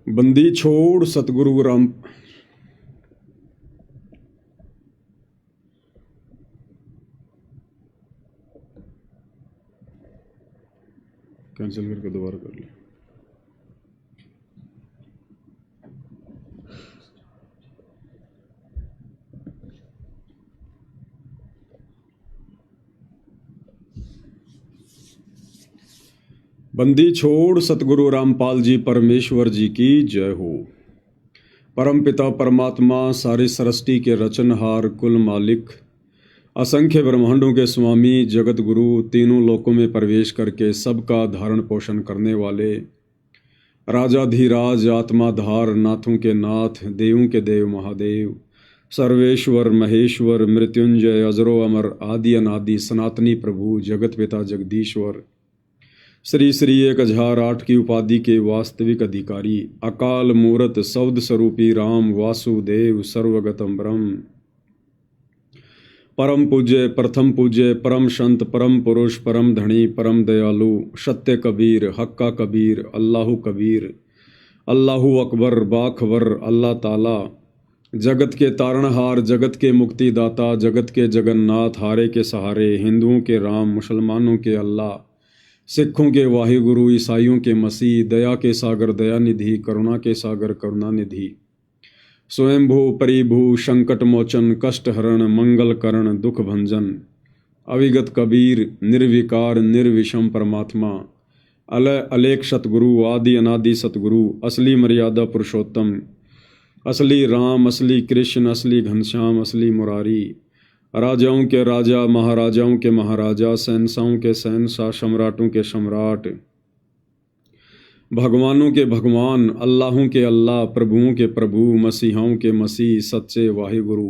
बंदी छोड़ सतगुरु राम। कैंसिल करके दोबारा कर ले। बंदी छोड़ सतगुरु रामपाल जी परमेश्वर जी की जय हो। परम पिता परमात्मा सारी सृष्टि के रचनहार कुल मालिक असंख्य ब्रह्मांडों के स्वामी जगत गुरु तीनों लोकों में प्रवेश करके सबका धारण पोषण करने वाले राजाधिराज आत्माधार नाथों के नाथ देवों के देव महादेव सर्वेश्वर महेश्वर मृत्युंजय अजरो अमर आदि अनादि सनातनी प्रभु जगत पिता जगदीश्वर श्री श्री 1008 की उपाधि के वास्तविक अधिकारी अकाल मूरत शब्द स्वरूपी राम वासुदेव सर्वगतम ब्रह्म परम पूज्य प्रथम पूज्य परम संत परम पुरुष परम धनी परम दयालु सत्य कबीर हक्का कबीर अल्लाहु कबीर अल्लाहु अकबर बाखबर अल्लाह ताला जगत के तारणहार जगत के मुक्तिदाता जगत के जगन्नाथ हारे के सहारे हिंदुओं के राम मुसलमानों के अल्लाह सिखों के वाहिगुरु ईसाइयों के मसीह दया के सागर दयानिधि करुणा के सागर करुणानिधि स्वयंभू परिभू संकट मोचन कष्ट हरण मंगल करण दुख भंजन अविगत कबीर निर्विकार निर्विषम परमात्मा अलय अलेख सतगुरु आदि अनादि सतगुरु असली मर्यादा पुरुषोत्तम असली राम असली कृष्ण असली घनश्याम असली मुरारी राजाओं के राजा महाराजाओं के महाराजा शहंशाहों के शहंशाह सम्राटों के सम्राट भगवानों के भगवान अल्लाहों के अल्लाह प्रभुओं के प्रभु मसीहाओं के मसीह सच्चे वाहिगुरु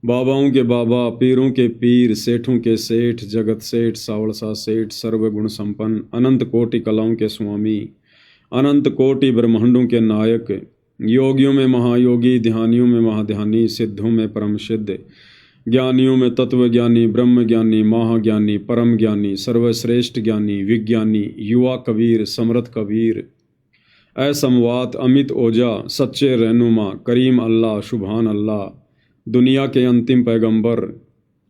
बाबाओं के बाबा पीरों के पीर सेठों के सेठ जगत सेठ सावड़सा सेठ सर्वगुण संपन्न अनंत कोटि कलाओं के स्वामी अनंत कोटि ब्रह्मांडों के नायक योगियों में महायोगी ध्यानियों में महाध्यानी सिद्धों में परम सिद्ध ज्ञानियों में तत्वज्ञानी ब्रह्म ज्ञानी महाज्ञानी परम ज्ञानी सर्वश्रेष्ठ ज्ञानी विज्ञानी युवा कबीर समर्थ कबीर असमवात अमित ओजा सच्चे रहनुमा करीम अल्लाह शुभान अल्लाह दुनिया के अंतिम पैगंबर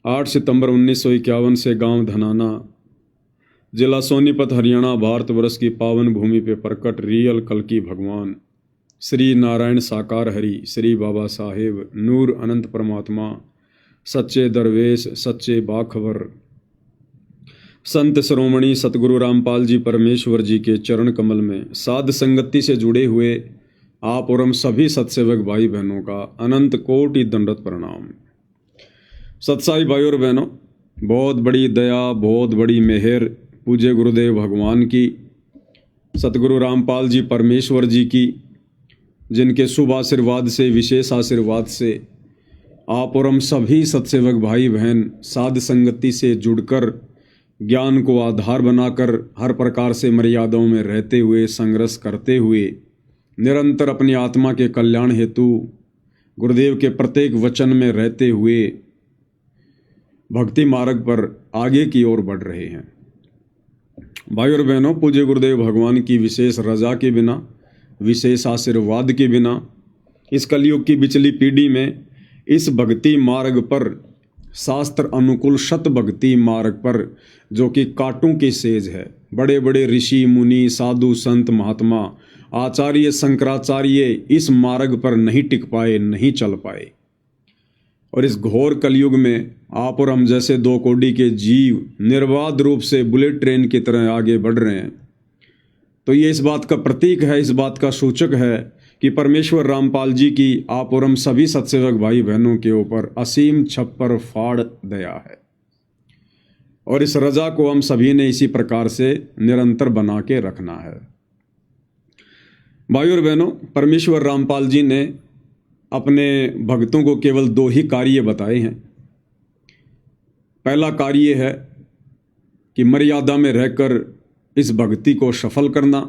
8 सितंबर 1951 से गांव धनाना जिला सोनीपत हरियाणा भारतवर्ष की पावन भूमि पे प्रकट रियल कल्कि भगवान श्री नारायण साकार हरि श्री बाबा साहेब नूर अनंत परमात्मा सच्चे दरवेश सच्चे बाखबर संत श्रोमणी सतगुरु रामपाल जी परमेश्वर जी के चरण कमल में साध संगति से जुड़े हुए आप और हम सभी सत्सेवक भाई बहनों का अनंत कोटि दंडवत प्रणाम। सत्साई भाई और बहनों, बहुत बड़ी दया बहुत बड़ी मेहर पूज्य गुरुदेव भगवान की सतगुरु रामपाल जी परमेश्वर जी की जिनके शुभ आशीर्वाद से विशेष आशीर्वाद से आप और हम सभी सत्सेवक भाई बहन साध संगति से जुड़कर ज्ञान को आधार बनाकर हर प्रकार से मर्यादाओं में रहते हुए संघर्ष करते हुए निरंतर अपनी आत्मा के कल्याण हेतु गुरुदेव के प्रत्येक वचन में रहते हुए भक्ति मार्ग पर आगे की ओर बढ़ रहे हैं। भाई और बहनों, पूज्य गुरुदेव भगवान की विशेष रजा के बिना विशेष आशीर्वाद के बिना इस कलयुग की बिचली पीढ़ी में इस भक्ति मार्ग पर शास्त्र अनुकूल शत भक्ति मार्ग पर जो कि कांटों की सेज है, बड़े बड़े ऋषि मुनि साधु संत महात्मा आचार्य शंकराचार्य इस मार्ग पर नहीं टिक पाए नहीं चल पाए और इस घोर कलयुग में आप और हम जैसे दो कौड़ी के जीव निर्बाध रूप से बुलेट ट्रेन की तरह आगे बढ़ रहे हैं। तो ये इस बात का प्रतीक है, इस बात का सूचक है कि परमेश्वर रामपाल जी की आप और हम सभी सत्सेवक भाई बहनों के ऊपर असीम छप्पर फाड़ दया है और इस रजा को हम सभी ने इसी प्रकार से निरंतर बना के रखना है। भाई और बहनों, परमेश्वर रामपाल जी ने अपने भक्तों को केवल 2 ही कार्य बताए हैं। पहला कार्य है कि मर्यादा में रहकर इस भक्ति को सफल करना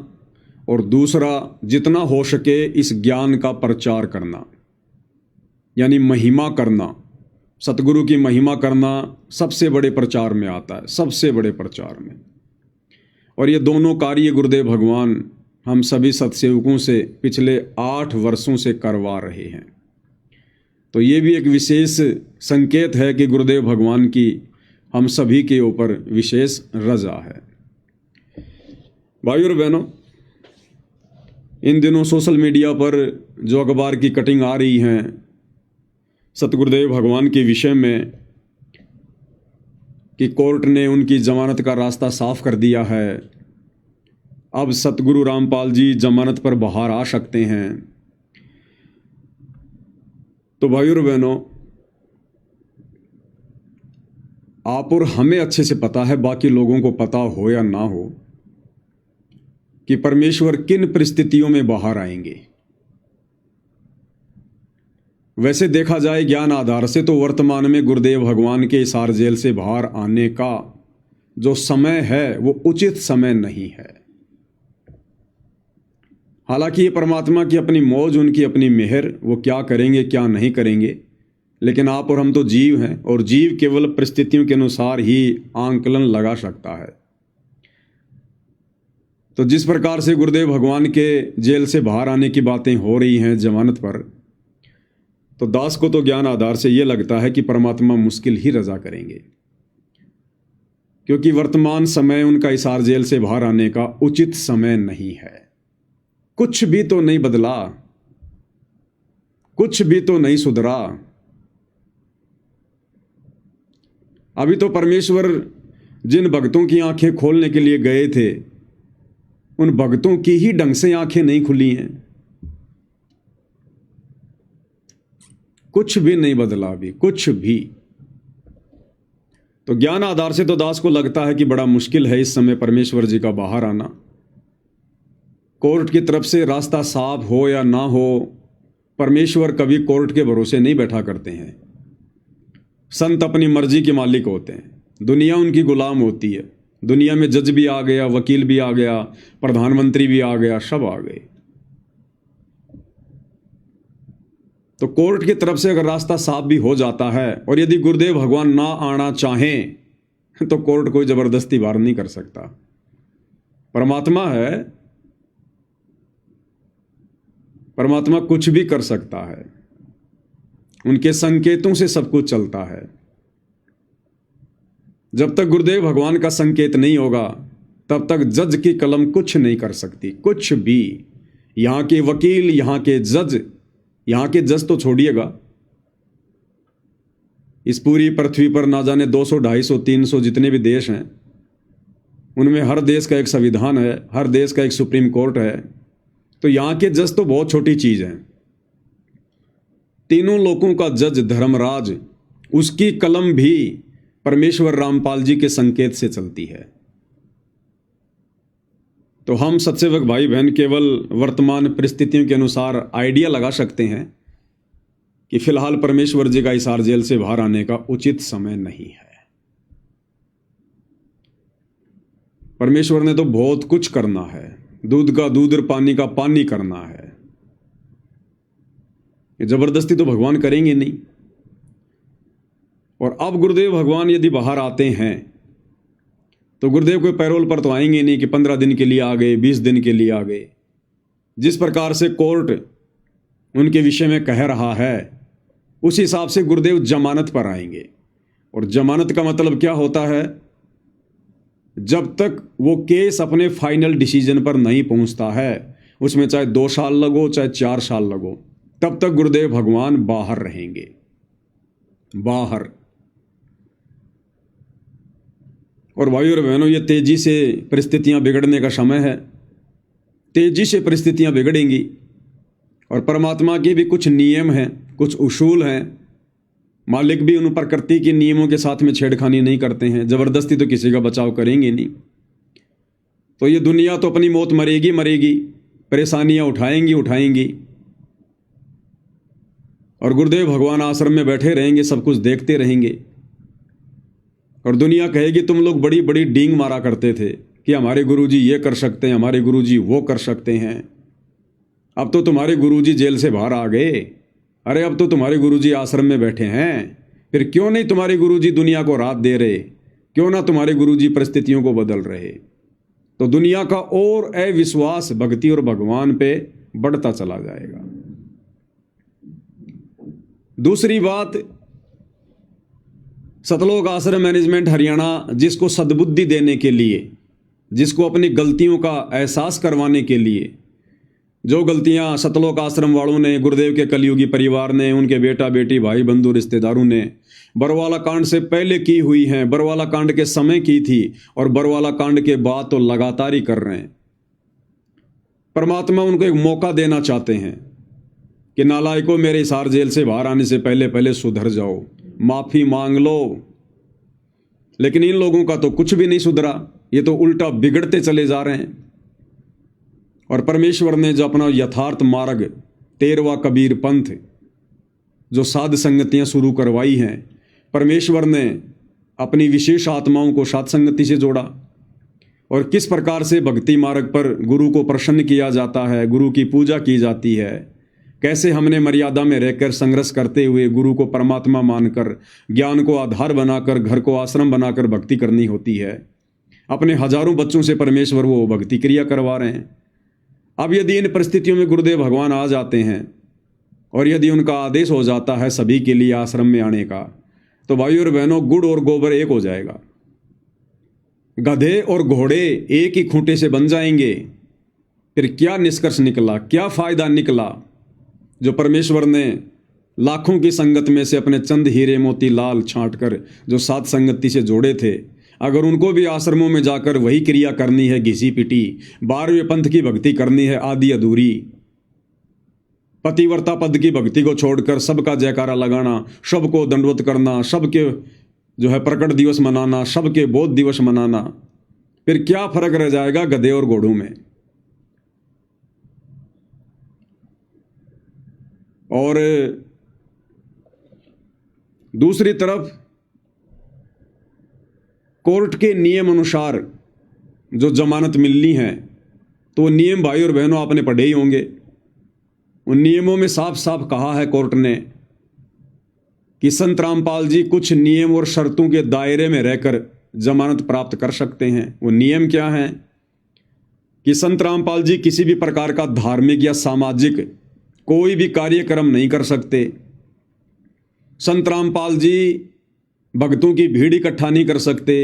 और दूसरा जितना हो सके इस ज्ञान का प्रचार करना, यानी महिमा करना। सतगुरु की महिमा करना सबसे बड़े प्रचार में आता है, सबसे बड़े प्रचार में। और ये दोनों कार्य गुरुदेव भगवान हम सभी सत्सेवकों से पिछले 8 वर्षों से करवा रहे हैं। तो ये भी एक विशेष संकेत है कि गुरुदेव भगवान की हम सभी के ऊपर विशेष रजा है। भाइयों और बहनों, इन दिनों सोशल मीडिया पर जो अखबार की कटिंग आ रही हैं सतगुरुदेव भगवान के विषय में कि कोर्ट ने उनकी जमानत का रास्ता साफ कर दिया है, अब सतगुरु रामपाल जी जमानत पर बाहर आ सकते हैं। तो भाइयों और बहनों, आप और हमें अच्छे से पता है, बाकी लोगों को पता हो या ना हो, कि परमेश्वर किन परिस्थितियों में बाहर आएंगे। वैसे देखा जाए ज्ञान आधार से तो वर्तमान में गुरुदेव भगवान के हिसार जेल से बाहर आने का जो समय है वो उचित समय नहीं है। हालांकि ये परमात्मा की अपनी मौज, उनकी अपनी मेहर, वो क्या करेंगे क्या नहीं करेंगे, लेकिन आप और हम तो जीव हैं और जीव केवल परिस्थितियों के अनुसार ही आंकलन लगा सकता है। तो जिस प्रकार से गुरुदेव भगवान के जेल से बाहर आने की बातें हो रही हैं जमानत पर, तो दास को तो ज्ञान आधार से यह लगता है कि परमात्मा मुश्किल ही रजा करेंगे, क्योंकि वर्तमान समय उनका हिसार जेल से बाहर आने का उचित समय नहीं है। कुछ भी तो नहीं बदला, कुछ भी तो नहीं सुधरा। अभी तो परमेश्वर जिन भक्तों की आंखें खोलने के लिए गए थे, उन भक्तों की ही ढंग से आंखें नहीं खुली हैं। कुछ भी नहीं बदला अभी, कुछ भी। तो ज्ञान आधार से तो दास को लगता है कि बड़ा मुश्किल है इस समय परमेश्वर जी का बाहर आना। कोर्ट की तरफ से रास्ता साफ हो या ना हो, परमेश्वर कभी कोर्ट के भरोसे नहीं बैठा करते हैं। संत अपनी मर्जी के मालिक होते हैं, दुनिया उनकी गुलाम होती है। दुनिया में जज भी आ गया, वकील भी आ गया, प्रधानमंत्री भी आ गया, सब आ गए। तो कोर्ट की तरफ से अगर रास्ता साफ भी हो जाता है, और यदि गुरुदेव भगवान ना आना चाहें, तो कोर्ट कोई जबरदस्ती बाहर नहीं कर सकता। परमात्मा है, परमात्मा कुछ भी कर सकता है, उनके संकेतों से सब कुछ चलता है। जब तक गुरुदेव भगवान का संकेत नहीं होगा, तब तक जज की कलम कुछ नहीं कर सकती, कुछ भी। यहां के वकील, यहां के जज तो छोड़िएगा, इस पूरी पृथ्वी पर ना जाने 200, 250, 300 जितने भी देश हैं, उनमें हर देश का एक संविधान है, हर देश का एक सुप्रीम कोर्ट है। तो यहां के जज तो बहुत छोटी चीज हैं। तीनों लोगों का जज धर्मराज, उसकी कलम भी परमेश्वर रामपाल जी के संकेत से चलती है। तो हम सत्सेवक भाई बहन केवल वर्तमान परिस्थितियों के अनुसार आइडिया लगा सकते हैं कि फिलहाल परमेश्वर जी का हिसार जेल से बाहर आने का उचित समय नहीं है। परमेश्वर ने तो बहुत कुछ करना है, दूध का दूध और पानी का पानी करना है। ये जबरदस्ती तो भगवान करेंगे नहीं। और अब गुरुदेव भगवान यदि बाहर आते हैं तो गुरुदेव कोई पैरोल पर तो आएंगे नहीं कि 15 दिन के लिए आ गए, 20 दिन के लिए आ गए। जिस प्रकार से कोर्ट उनके विषय में कह रहा है, उस हिसाब से गुरुदेव जमानत पर आएंगे। और जमानत का मतलब क्या होता है? जब तक वो केस अपने फाइनल डिसीजन पर नहीं पहुंचता है, उसमें चाहे 2 साल लगो चाहे 4 साल लगो, तब तक गुरुदेव भगवान बाहर रहेंगे, बाहर। और भाइयों और बहनों, ये तेजी से परिस्थितियां बिगड़ने का समय है। तेजी से परिस्थितियां बिगड़ेंगी और परमात्मा के भी कुछ नियम हैं, कुछ उसूल हैं। मालिक भी उन प्रकृति के नियमों के साथ में छेड़खानी नहीं करते हैं, जबरदस्ती तो किसी का बचाव करेंगे नहीं। तो ये दुनिया तो अपनी मौत मरेगी मरेगी, परेशानियां उठाएंगी। और गुरुदेव भगवान आश्रम में बैठे रहेंगे, सब कुछ देखते रहेंगे। और दुनिया कहेगी तुम लोग बड़ी बड़ी डींग मारा करते थे कि हमारे गुरुजी ये कर सकते हैं, हमारे गुरुजी वो कर सकते हैं। अब तो तुम्हारे गुरुजी जेल से बाहर आ गए, अरे अब तो तुम्हारे गुरुजी आश्रम में बैठे हैं, फिर क्यों नहीं तुम्हारे गुरुजी दुनिया को रात दे रहे? क्यों ना तुम्हारे गुरुजी परिस्थितियों को बदल रहे? तो दुनिया का और अविश्वास भक्ति और भगवान पे बढ़ता चला जाएगा। दूसरी बात, सतलोक आश्रम मैनेजमेंट हरियाणा जिसको सद्बुद्धि देने के लिए, जिसको अपनी गलतियों का एहसास करवाने के लिए, जो गलतियां सतलोक आश्रम वालों ने, गुरुदेव के कलयुगी परिवार ने, उनके बेटा बेटी भाई बंधु रिश्तेदारों ने बरवाला कांड से पहले की हुई हैं, बरवाला कांड के समय की थी और बरवाला कांड के बाद तो लगातार ही कर रहे हैं। परमात्मा उनको एक मौका देना चाहते हैं कि नालायकों, मेरे हिसार जेल से बाहर आने से पहले पहले सुधर जाओ, माफी मांग लो। लेकिन इन लोगों का तो कुछ भी नहीं सुधरा, ये तो उल्टा बिगड़ते चले जा रहे हैं। और परमेश्वर ने जो अपना यथार्थ मार्ग 13वां कबीर पंथ, जो साध संगतियां शुरू करवाई हैं, परमेश्वर ने अपनी विशेष आत्माओं को साध संगति से जोड़ा। और किस प्रकार से भक्ति मार्ग पर गुरु को प्रसन्न किया जाता है, गुरु की पूजा की जाती है, कैसे हमने मर्यादा में रहकर संघर्ष करते हुए गुरु को परमात्मा मानकर, ज्ञान को आधार बनाकर, घर को आश्रम बनाकर भक्ति करनी होती है। अपने हजारों बच्चों से परमेश्वर वो भक्ति क्रिया करवा रहे हैं। अब यदि इन परिस्थितियों में गुरुदेव भगवान आ जाते हैं और यदि उनका आदेश हो जाता है सभी के लिए आश्रम में आने का, तो भाइयों और बहनों, गुड़ और गोबर एक हो जाएगा। गधे और घोड़े एक ही खूंटे से बन जाएंगे। फिर क्या निष्कर्ष निकला, क्या फायदा निकला? जो परमेश्वर ने लाखों की संगत में से अपने चंद हीरे मोती लाल छांट कर जो साध संगति से जोड़े थे, अगर उनको भी आश्रमों में जाकर वही क्रिया करनी है, घिसी पिटी 12वें पंथ की भक्ति करनी है, आदि अधूरी पतिव्रता पद की भक्ति को छोड़कर सबका जयकारा लगाना, सबको दंडवत करना, सबके जो है प्रकट दिवस मनाना, सबके बोध दिवस मनाना, फिर क्या फर्क रह जाएगा गधे और घोड़ों में? और दूसरी तरफ कोर्ट के नियम अनुसार जो जमानत मिलनी है, तो नियम भाई और बहनों आपने पढ़े ही होंगे। उन नियमों में साफ साफ कहा है कोर्ट ने कि संत रामपाल जी कुछ नियम और शर्तों के दायरे में रहकर जमानत प्राप्त कर सकते हैं। वो नियम क्या हैं कि संत रामपाल जी किसी भी प्रकार का धार्मिक या सामाजिक कोई भी कार्यक्रम नहीं कर सकते। संत रामपाल जी भक्तों की भीड़ इकट्ठा नहीं कर सकते।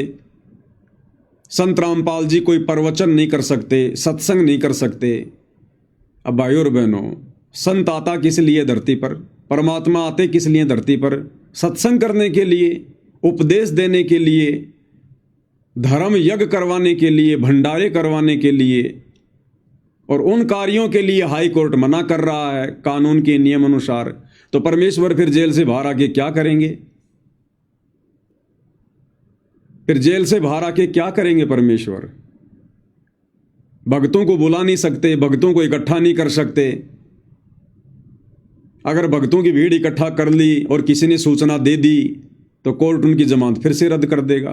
संत रामपाल जी कोई प्रवचन नहीं कर सकते, सत्संग नहीं कर सकते। अब भाइयों और बहनों, संत आता किस लिए धरती पर? परमात्मा आते किस लिए धरती पर? सत्संग करने के लिए, उपदेश देने के लिए, धर्म यज्ञ करवाने के लिए, भंडारे करवाने के लिए। और उन कार्यों के लिए हाई कोर्ट मना कर रहा है कानून के नियम अनुसार। तो परमेश्वर फिर जेल से बाहर आके क्या करेंगे? फिर जेल से बाहर आके क्या करेंगे परमेश्वर? भक्तों को बुला नहीं सकते, भक्तों को इकट्ठा नहीं कर सकते। अगर भक्तों की भीड़ इकट्ठा कर ली और किसी ने सूचना दे दी तो कोर्ट उनकी जमानत फिर से रद्द कर देगा।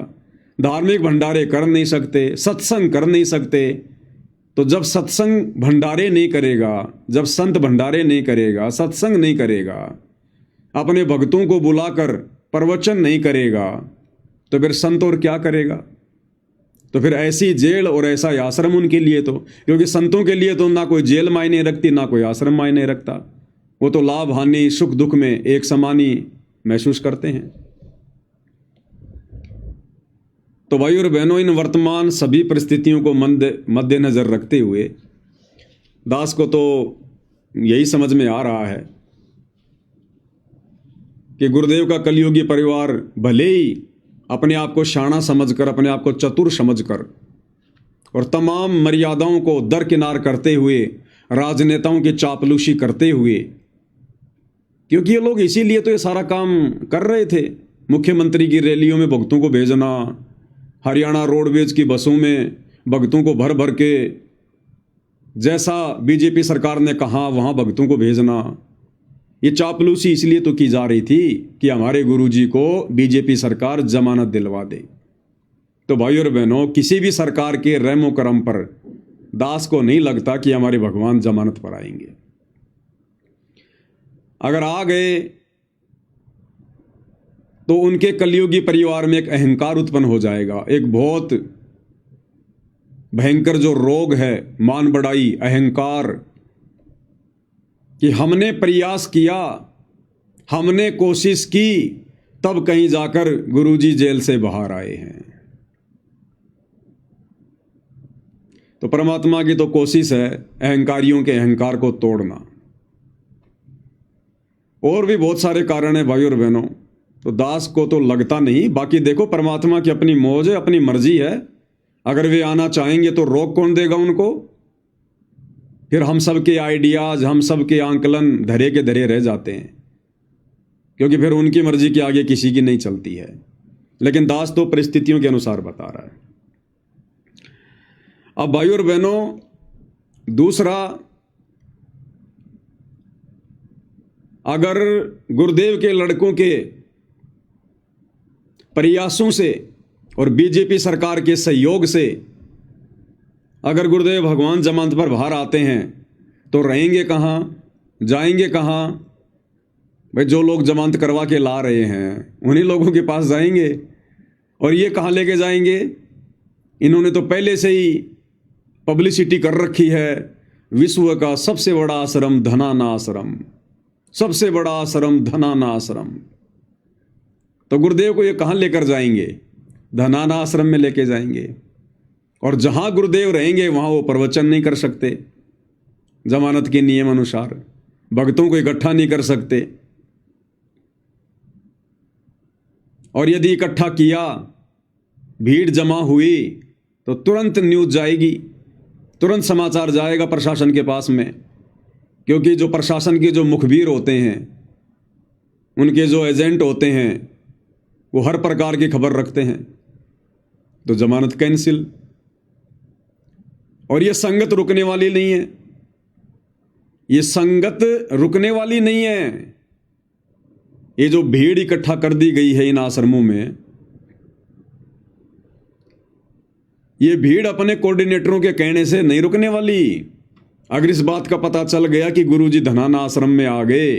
धार्मिक भंडारे कर नहीं सकते, सत्संग कर नहीं सकते। तो जब सत्संग भंडारे नहीं करेगा, जब संत भंडारे नहीं करेगा, सत्संग नहीं करेगा, अपने भक्तों को बुलाकर प्रवचन नहीं करेगा, तो फिर संत और क्या करेगा? तो फिर ऐसी जेल और ऐसा आश्रम उनके लिए तो, क्योंकि संतों के लिए तो ना कोई जेल मायने रखती, ना कोई आश्रम मायने रखता। वो तो लाभ हानि सुख दुख में एक समान ही महसूस करते हैं। तो भाई और बहनों, इन वर्तमान सभी परिस्थितियों को मद्देनजर रखते हुए दास को तो यही समझ में आ रहा है कि गुरुदेव का कलयुगी परिवार भले ही अपने आप को शाना समझकर, अपने आप को चतुर समझकर और तमाम मर्यादाओं को दरकिनार करते हुए, राजनेताओं की चापलूसी करते हुए, क्योंकि ये लोग इसीलिए तो ये सारा काम कर रहे थे। मुख्यमंत्री की रैलियों में भक्तों को भेजना, हरियाणा रोडवेज की बसों में भक्तों को भर भर के जैसा बीजेपी सरकार ने कहा वहाँ भक्तों को भेजना, ये चापलूसी इसलिए तो की जा रही थी कि हमारे गुरुजी को बीजेपी सरकार जमानत दिलवा दे। तो भाई और बहनों, किसी भी सरकार के रहमो करम पर दास को नहीं लगता कि हमारे भगवान जमानत पर आएंगे। अगर आ गए तो उनके कलयुगी परिवार में एक अहंकार उत्पन्न हो जाएगा, एक बहुत भयंकर जो रोग है मान बढ़ाई, अहंकार, कि हमने प्रयास किया, हमने कोशिश की, तब कहीं जाकर गुरुजी जेल से बाहर आए हैं। तो परमात्मा की तो कोशिश है अहंकारियों के अहंकार को तोड़ना। और भी बहुत सारे कारण हैं भाई और बहनों, तो दास को तो लगता नहीं। बाकी देखो, परमात्मा की अपनी मौज है, अपनी मर्जी है। अगर वे आना चाहेंगे तो रोक कौन देगा उनको? फिर हम सब के आइडियाज, हम सब के आंकलन धरे के धरे रह जाते हैं, क्योंकि फिर उनकी मर्जी के आगे किसी की नहीं चलती है। लेकिन दास तो परिस्थितियों के अनुसार बता रहा है। अब भाई और बहनों, दूसरा, अगर गुरुदेव के लड़कों के प्रयासों से और बीजेपी सरकार के सहयोग से अगर गुरुदेव भगवान जमानत पर बाहर आते हैं तो रहेंगे कहाँ, जाएंगे कहाँ? भाई जो लोग जमानत करवा के ला रहे हैं उन्हीं लोगों के पास जाएंगे। और ये कहाँ लेके जाएंगे? इन्होंने तो पहले से ही पब्लिसिटी कर रखी है, विश्व का सबसे बड़ा आश्रम धनाना आश्रम, सबसे बड़ा आश्रम धनाना आश्रम। तो गुरुदेव को ये कहाँ लेकर जाएंगे? धनाना आश्रम में लेके जाएंगे। और जहां गुरुदेव रहेंगे वहां वो प्रवचन नहीं कर सकते, जमानत के नियम अनुसार भक्तों को इकट्ठा नहीं कर सकते। और यदि इकट्ठा किया, भीड़ जमा हुई, तो तुरंत न्यूज जाएगी, तुरंत समाचार जाएगा प्रशासन के पास में। क्योंकि जो प्रशासन के जो मुखबिर होते हैं, उनके जो एजेंट होते हैं, वो हर प्रकार की खबर रखते हैं। तो जमानत कैंसिल। और ये संगत रुकने वाली नहीं है, ये संगत रुकने वाली नहीं है। ये जो भीड़ इकट्ठा कर दी गई है इन आश्रमों में, ये भीड़ अपने कोऑर्डिनेटरों के कहने से नहीं रुकने वाली। अगर इस बात का पता चल गया कि गुरुजी धनाना आश्रम में आ गए,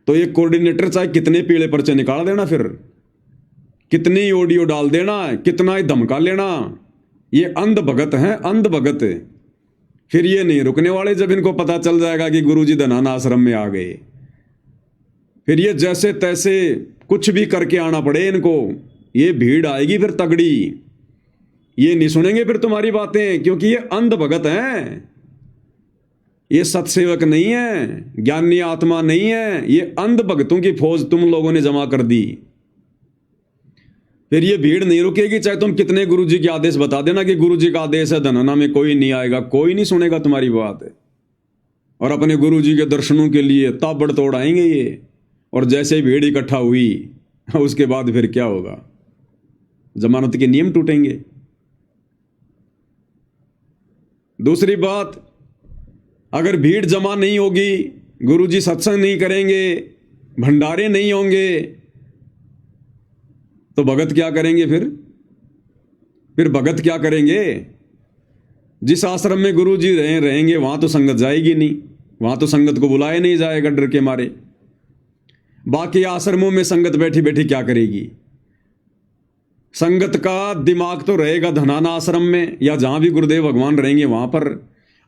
तो ये कोऑर्डिनेटर चाहे कितने पीले पर्चे निकाल देना, फिर कितनी ऑडियो डाल देना, कितना ही धमका लेना, ये अंध भगत हैं, अंध भगत। फिर ये नहीं रुकने वाले जब इनको पता चल जाएगा कि गुरुजी धनाना आश्रम में आ गए। फिर ये जैसे तैसे कुछ भी करके आना पड़े इनको, ये भीड़ आएगी फिर तगड़ी। ये नहीं सुनेंगे फिर तुम्हारी बातें, क्योंकि ये अंध भगत हैं, ये सत्सेवक नहीं है, ज्ञानी आत्मा नहीं है, ये अंध भक्तों की फौज तुम लोगों ने जमा कर दी। फिर ये भीड़ नहीं रुकेगी, चाहे तुम कितने गुरुजी के आदेश बता देना कि गुरुजी का आदेश है धनाना में कोई नहीं आएगा, कोई नहीं सुनेगा तुम्हारी बात। और अपने गुरुजी के दर्शनों के लिए ताबड़तोड़ आएंगे ये। और जैसे भीड़ इकट्ठा हुई, उसके बाद फिर क्या होगा? जमानत के नियम टूटेंगे। दूसरी बात, अगर भीड़ जमा नहीं होगी, गुरुजी सत्संग नहीं करेंगे, भंडारे नहीं होंगे, तो भगत क्या करेंगे? फिर भगत क्या करेंगे? जिस आश्रम में गुरुजी रहेंगे वहां तो संगत जाएगी नहीं, वहां तो संगत को बुलाया नहीं जाएगा डर के मारे। बाकी आश्रमों में संगत बैठी बैठी क्या करेगी? संगत का दिमाग तो रहेगा धनाना आश्रम में या जहां भी गुरुदेव भगवान रहेंगे वहां पर,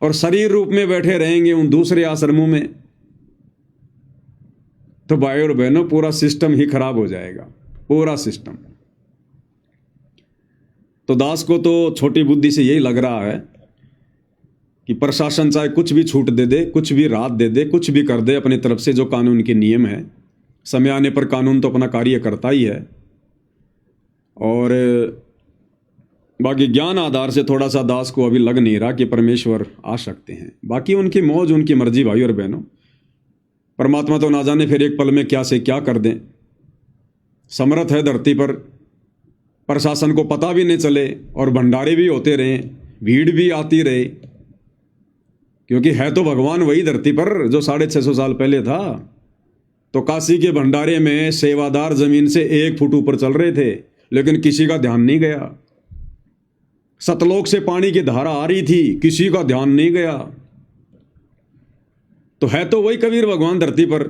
और शरीर रूप में बैठे रहेंगे उन दूसरे आश्रमों में। तो भाई और बहनों, पूरा सिस्टम ही खराब हो जाएगा, पूरा सिस्टम। तो दास को तो छोटी बुद्धि से यही लग रहा है कि प्रशासन चाहे कुछ भी छूट दे दे, कुछ भी राहत दे दे, कुछ भी कर दे अपनी तरफ से, जो कानून के नियम है, समय आने पर कानून तो अपना कार्य करता ही है। और बाकी ज्ञान आधार से थोड़ा सा दास को अभी लग नहीं रहा कि परमेश्वर आ सकते हैं। बाकी उनकी मौज, उनकी मर्जी भाई और बहनों। परमात्मा तो ना जाने फिर एक पल में क्या से क्या कर दें। समर्थ है धरती पर, प्रशासन को पता भी नहीं चले और भंडारे भी होते रहे, भीड़ भी आती रहे, क्योंकि है तो भगवान वही धरती पर जो 650 साल पहले था। तो काशी के भंडारे में सेवादार जमीन से 1 फुट ऊपर चल रहे थे, लेकिन किसी का ध्यान नहीं गया। सतलोक से पानी की धारा आ रही थी, किसी का ध्यान नहीं गया। तो है तो वही कबीर भगवान धरती पर।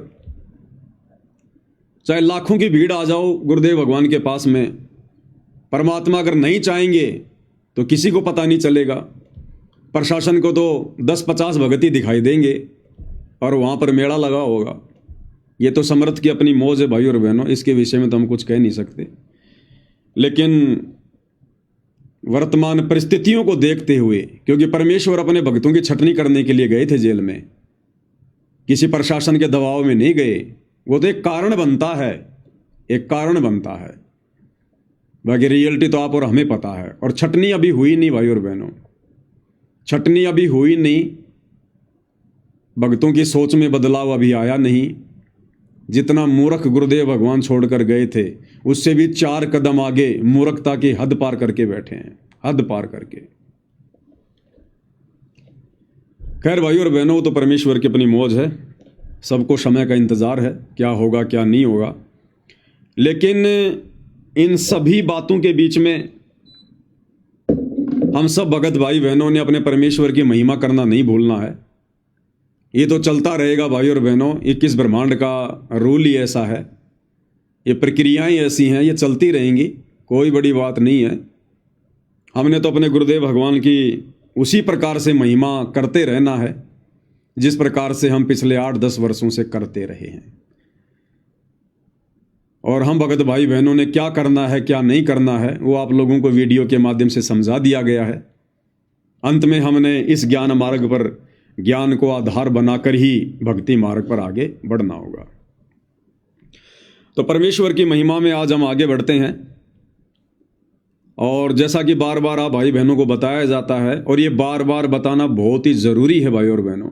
चाहे लाखों की भीड़ आ जाओ गुरुदेव भगवान के पास में, परमात्मा अगर नहीं चाहेंगे तो किसी को पता नहीं चलेगा। प्रशासन को तो 10-50 भगत ही दिखाई देंगे और वहाँ पर मेला लगा होगा। ये तो समर्थ की अपनी मौज है भाई और बहनों, इसके विषय में तो हम कुछ कह नहीं सकते। लेकिन वर्तमान परिस्थितियों को देखते हुए, क्योंकि परमेश्वर अपने भक्तों की छटनी करने के लिए गए थे जेल में, किसी प्रशासन के दबाव में नहीं गए। वो तो एक कारण बनता है, एक कारण बनता है, बाकी रियलिटी तो आप और हमें पता है। और छटनी अभी हुई नहीं भाई और बहनों, छटनी अभी हुई नहीं, भक्तों की सोच में बदलाव अभी आया नहीं। जितना मूर्ख गुरुदेव भगवान छोड़कर गए थे, उससे भी 4 कदम आगे मूर्खता की हद पार करके बैठे हैं, हद पार करके। खैर भाई और बहनों, तो परमेश्वर की अपनी मौज है, सबको समय का इंतजार है, क्या होगा क्या नहीं होगा। लेकिन इन सभी बातों के बीच में हम सब भगत भाई बहनों ने अपने परमेश्वर की महिमा करना नहीं भूलना है। ये तो चलता रहेगा भाई और बहनों, 21 ब्रह्मांड का रूल ही ऐसा है, ये प्रक्रियाएं ऐसी हैं, ये चलती रहेंगी, कोई बड़ी बात नहीं है। हमने तो अपने गुरुदेव भगवान की उसी प्रकार से महिमा करते रहना है जिस प्रकार से हम पिछले 8-10 वर्षों से करते रहे हैं। और हम भगत भाई बहनों ने क्या करना है क्या नहीं करना है वो आप लोगों को वीडियो के माध्यम से समझा दिया गया है। अंत में हमने इस ज्ञान मार्ग पर, ज्ञान को आधार बनाकर ही भक्ति मार्ग पर आगे बढ़ना होगा। तो परमेश्वर की महिमा में आज हम आगे बढ़ते हैं। और जैसा कि बार बार आप भाई बहनों को बताया जाता है, और ये बार बार बताना बहुत ही जरूरी है भाई और बहनों,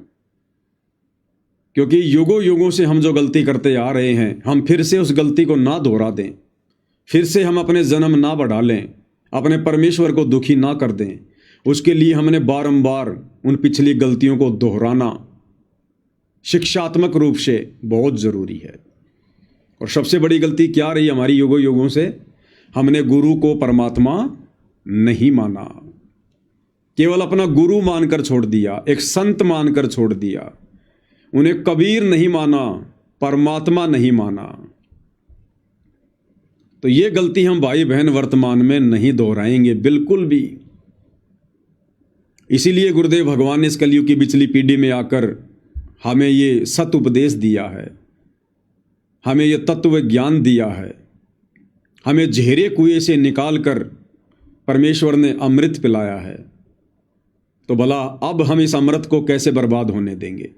क्योंकि युगों युगों से हम जो गलती करते आ रहे हैं, हम फिर से उस गलती को ना दोहरा दें, फिर से हम अपने जन्म ना बढ़ा लें, अपने परमेश्वर को दुखी ना कर दें। उसके लिए हमने बारंबार उन पिछली गलतियों को दोहराना शिक्षात्मक रूप से बहुत जरूरी है। और सबसे बड़ी गलती क्या रही हमारी युगों युगों से? हमने गुरु को परमात्मा नहीं माना, केवल अपना गुरु मानकर छोड़ दिया, एक संत मानकर छोड़ दिया, उन्हें कबीर नहीं माना, परमात्मा नहीं माना। तो ये गलती हम भाई बहन वर्तमान में नहीं दोहराएंगे बिल्कुल भी। इसीलिए गुरुदेव भगवान ने इस कलयुग की पिछली पीढ़ी में आकर हमें ये सत उपदेश दिया है, हमें ये तत्व ज्ञान दिया है, हमें झेरे कुएं से निकालकर परमेश्वर ने अमृत पिलाया है। तो भला अब हम इस अमृत को कैसे बर्बाद होने देंगे?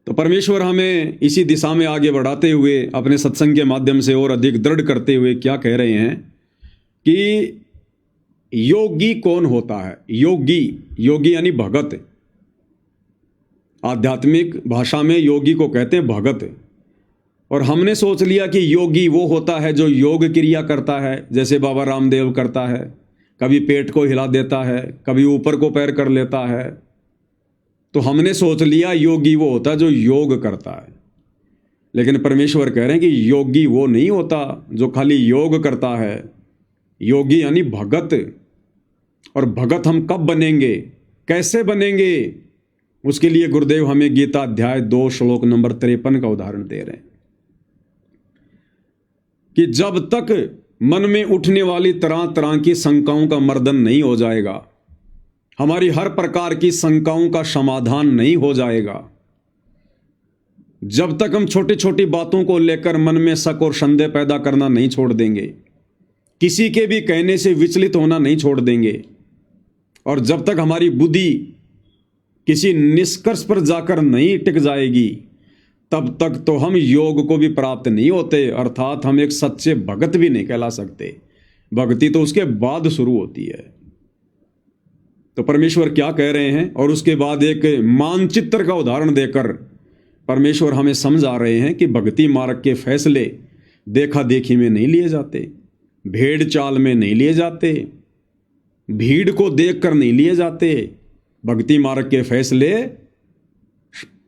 तो परमेश्वर हमें इसी दिशा में आगे बढ़ाते हुए, अपने सत्संग के माध्यम से और अधिक दृढ़ करते हुए क्या कह रहे हैं कि योगी कौन होता है? योगी, योगी यानी भगत। आध्यात्मिक भाषा में योगी को कहते हैं भगत। और हमने सोच लिया कि योगी वो होता है जो योग क्रिया करता है, जैसे बाबा रामदेव करता है, कभी पेट को हिला देता है, कभी ऊपर को पैर कर लेता है। तो हमने सोच लिया योगी वो होता है जो योग करता है। लेकिन परमेश्वर कह रहे हैं कि योगी वो नहीं होता जो खाली योग करता है, योगी यानी भगत। और भगत हम कब बनेंगे, कैसे बनेंगे? उसके लिए गुरुदेव हमें गीता अध्याय 2 श्लोक नंबर 53 का उदाहरण दे रहे हैं कि जब तक मन में उठने वाली तरह तरह की शंकाओं का मर्दन नहीं हो जाएगा, हमारी हर प्रकार की शंकाओं का समाधान नहीं हो जाएगा, जब तक हम छोटी छोटी बातों को लेकर मन में शक और संदेह पैदा करना नहीं छोड़ देंगे, किसी के भी कहने से विचलित होना नहीं छोड़ देंगे, और जब तक हमारी बुद्धि किसी निष्कर्ष पर जाकर नहीं टिक जाएगी, तब तक तो हम योग को भी प्राप्त नहीं होते, अर्थात हम एक सच्चे भगत भी नहीं कहला सकते। भक्ति तो उसके बाद शुरू होती है। तो परमेश्वर क्या कह रहे हैं, और उसके बाद एक मानचित्र का उदाहरण देकर परमेश्वर हमें समझा रहे हैं कि भक्ति मार्ग के फैसले देखा देखी में नहीं लिए जाते, भेड़ चाल में नहीं लिए जाते, भीड़ को देखकर नहीं लिए जाते। भक्ति मार्ग के फैसले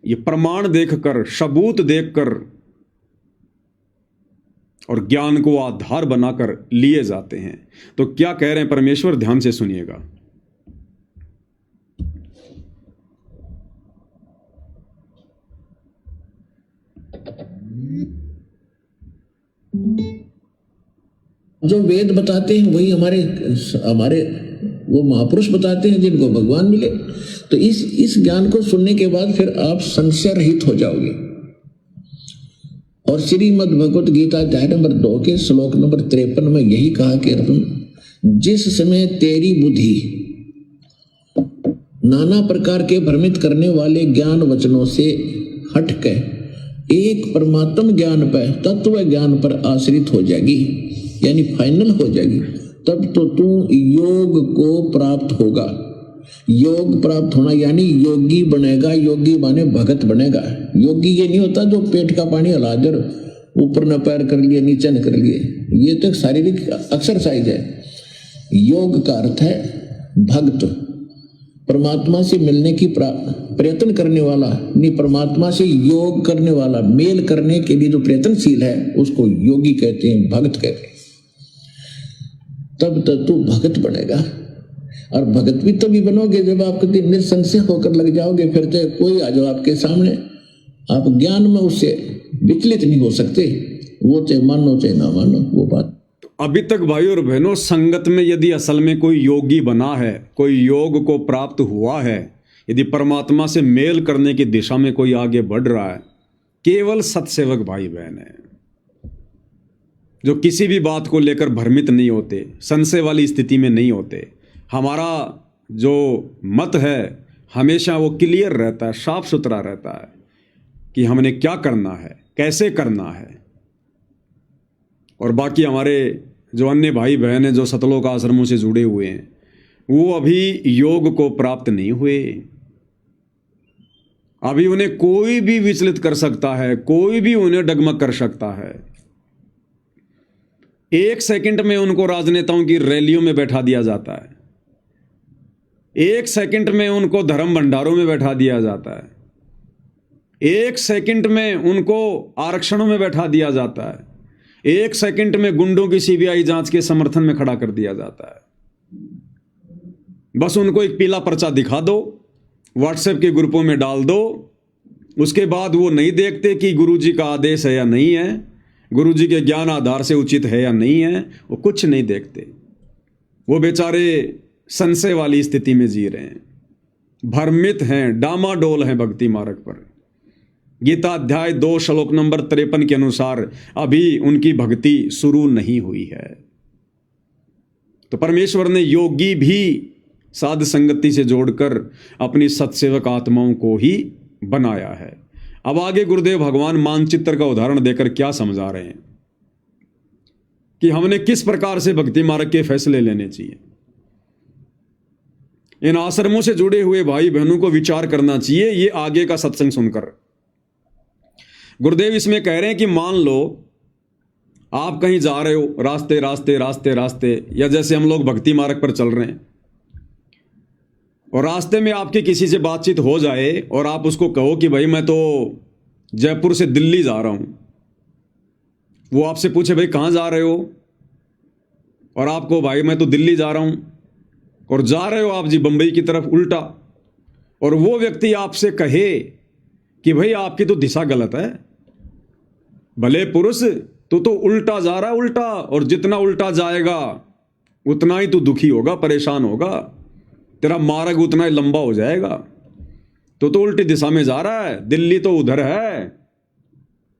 ये प्रमाण देखकर, सबूत देखकर और ज्ञान को आधार बनाकर लिए जाते हैं। तो क्या कह रहे हैं परमेश्वर, ध्यान से सुनिएगा। जो वेद बताते हैं वही हमारे हमारे वो महापुरुष बताते हैं जिनको भगवान मिले। तो इस ज्ञान को सुनने के बाद फिर आप संशय रहित हो जाओगे। और श्रीमद् भगवत गीता अध्याय नंबर 2 के श्लोक नंबर 53 में यही कहा कि अर्जुन, जिस समय तेरी बुद्धि नाना प्रकार के भ्रमित करने वाले ज्ञान वचनों से हटकर एक परमात्म ज्ञान पर, तत्व ज्ञान पर आश्रित हो जाएगी, यानी फाइनल हो जाएगी, तब तो तू योग को प्राप्त होगा। योग प्राप्त होना यानी योगी बनेगा। योगी माने भगत बनेगा। योगी ये नहीं होता जो पेट का पानी हिला दे, ऊपर न पैर कर लिए नीचे न कर लिए, ये तो एक शारीरिक एक्सरसाइज है। योग का अर्थ है भक्त, परमात्मा से मिलने की प्रयत्न करने वाला, नहीं परमात्मा से योग करने वाला, मेल करने के लिए जो प्रयत्नशील है उसको योगी कहते हैं, भक्त कहते हैं। तब तक तू भगत बनेगा। और भगत भी तभी बनोगे जब आप कभी निसंशय होकर लग जाओगे। फिर तो कोई आ जाओ आपके सामने, आप ज्ञान में उससे विचलित नहीं हो सकते, वो चाहे मानो चाहे ना मानो वो बात। अभी तक भाई और बहनों, संगत में यदि असल में कोई योगी बना है, कोई योग को प्राप्त हुआ है, यदि परमात्मा से मेल करने की दिशा में कोई आगे बढ़ रहा है, केवल सत्सेवक भाई बहन है जो किसी भी बात को लेकर भ्रमित नहीं होते, संशय वाली स्थिति में नहीं होते। हमारा जो मत है हमेशा वो क्लियर रहता है, साफ सुथरा रहता है कि हमने क्या करना है, कैसे करना है। और बाकी हमारे जो अन्य भाई बहन हैं जो सतलोक आश्रमों से जुड़े हुए हैं, वो अभी योग को प्राप्त नहीं हुए। अभी उन्हें कोई भी विचलित कर सकता है, कोई भी उन्हें डगमग कर सकता है। एक सेकंड में उनको राजनेताओं की रैलियों में बैठा दिया जाता है, एक सेकंड में उनको धर्म भंडारों में बैठा दिया जाता है, एक सेकंड में उनको आरक्षणों में बैठा दिया जाता है, एक सेकंड में गुंडों की सीबीआई जांच के समर्थन में खड़ा कर दिया जाता है। बस उनको एक पीला पर्चा दिखा दो, व्हाट्सएप के ग्रुपों में डाल दो, उसके बाद वो नहीं देखते कि गुरुजी का आदेश है या नहीं है, गुरुजी के ज्ञान आधार से उचित है या नहीं है, वो कुछ नहीं देखते। वो बेचारे संशय वाली स्थिति में जी रहे हैं, भ्रमित हैं, डामाडोल हैं भक्ति मार्ग पर। गीता अध्याय 2 श्लोक नंबर 53 के अनुसार अभी उनकी भक्ति शुरू नहीं हुई है। तो परमेश्वर ने योगी भी साध संगति से जोड़कर अपनी सत्सेवक आत्माओं को ही बनाया है। अब आगे गुरुदेव भगवान मानचित्र का उदाहरण देकर क्या समझा रहे हैं कि हमने किस प्रकार से भक्ति मार्ग के फैसले लेने चाहिए। इन आश्रमों से जुड़े हुए भाई बहनों को विचार करना चाहिए ये आगे का सत्संग सुनकर। गुरुदेव इसमें कह रहे हैं कि मान लो आप कहीं जा रहे हो, रास्ते रास्ते रास्ते रास्ते, या जैसे हम लोग भक्ति मार्ग पर चल रहे हैं और रास्ते में आपकी किसी से बातचीत हो जाए और आप उसको कहो कि भाई मैं तो जयपुर से दिल्ली जा रहा हूं। वो आपसे पूछे भाई कहां जा रहे हो, और आपको भाई मैं तो दिल्ली जा रहा हूं, और जा रहे हो आप जी बंबई की तरफ उल्टा, और वो व्यक्ति आपसे कहे कि भाई आपकी तो दिशा गलत है, भले पुरुष तू तो उल्टा जा रहा है उल्टा, और जितना उल्टा जाएगा उतना ही तू दुखी होगा, परेशान होगा, तेरा मार्ग उतना ही लंबा हो जाएगा। तो उल्टी दिशा में जा रहा है, दिल्ली तो उधर है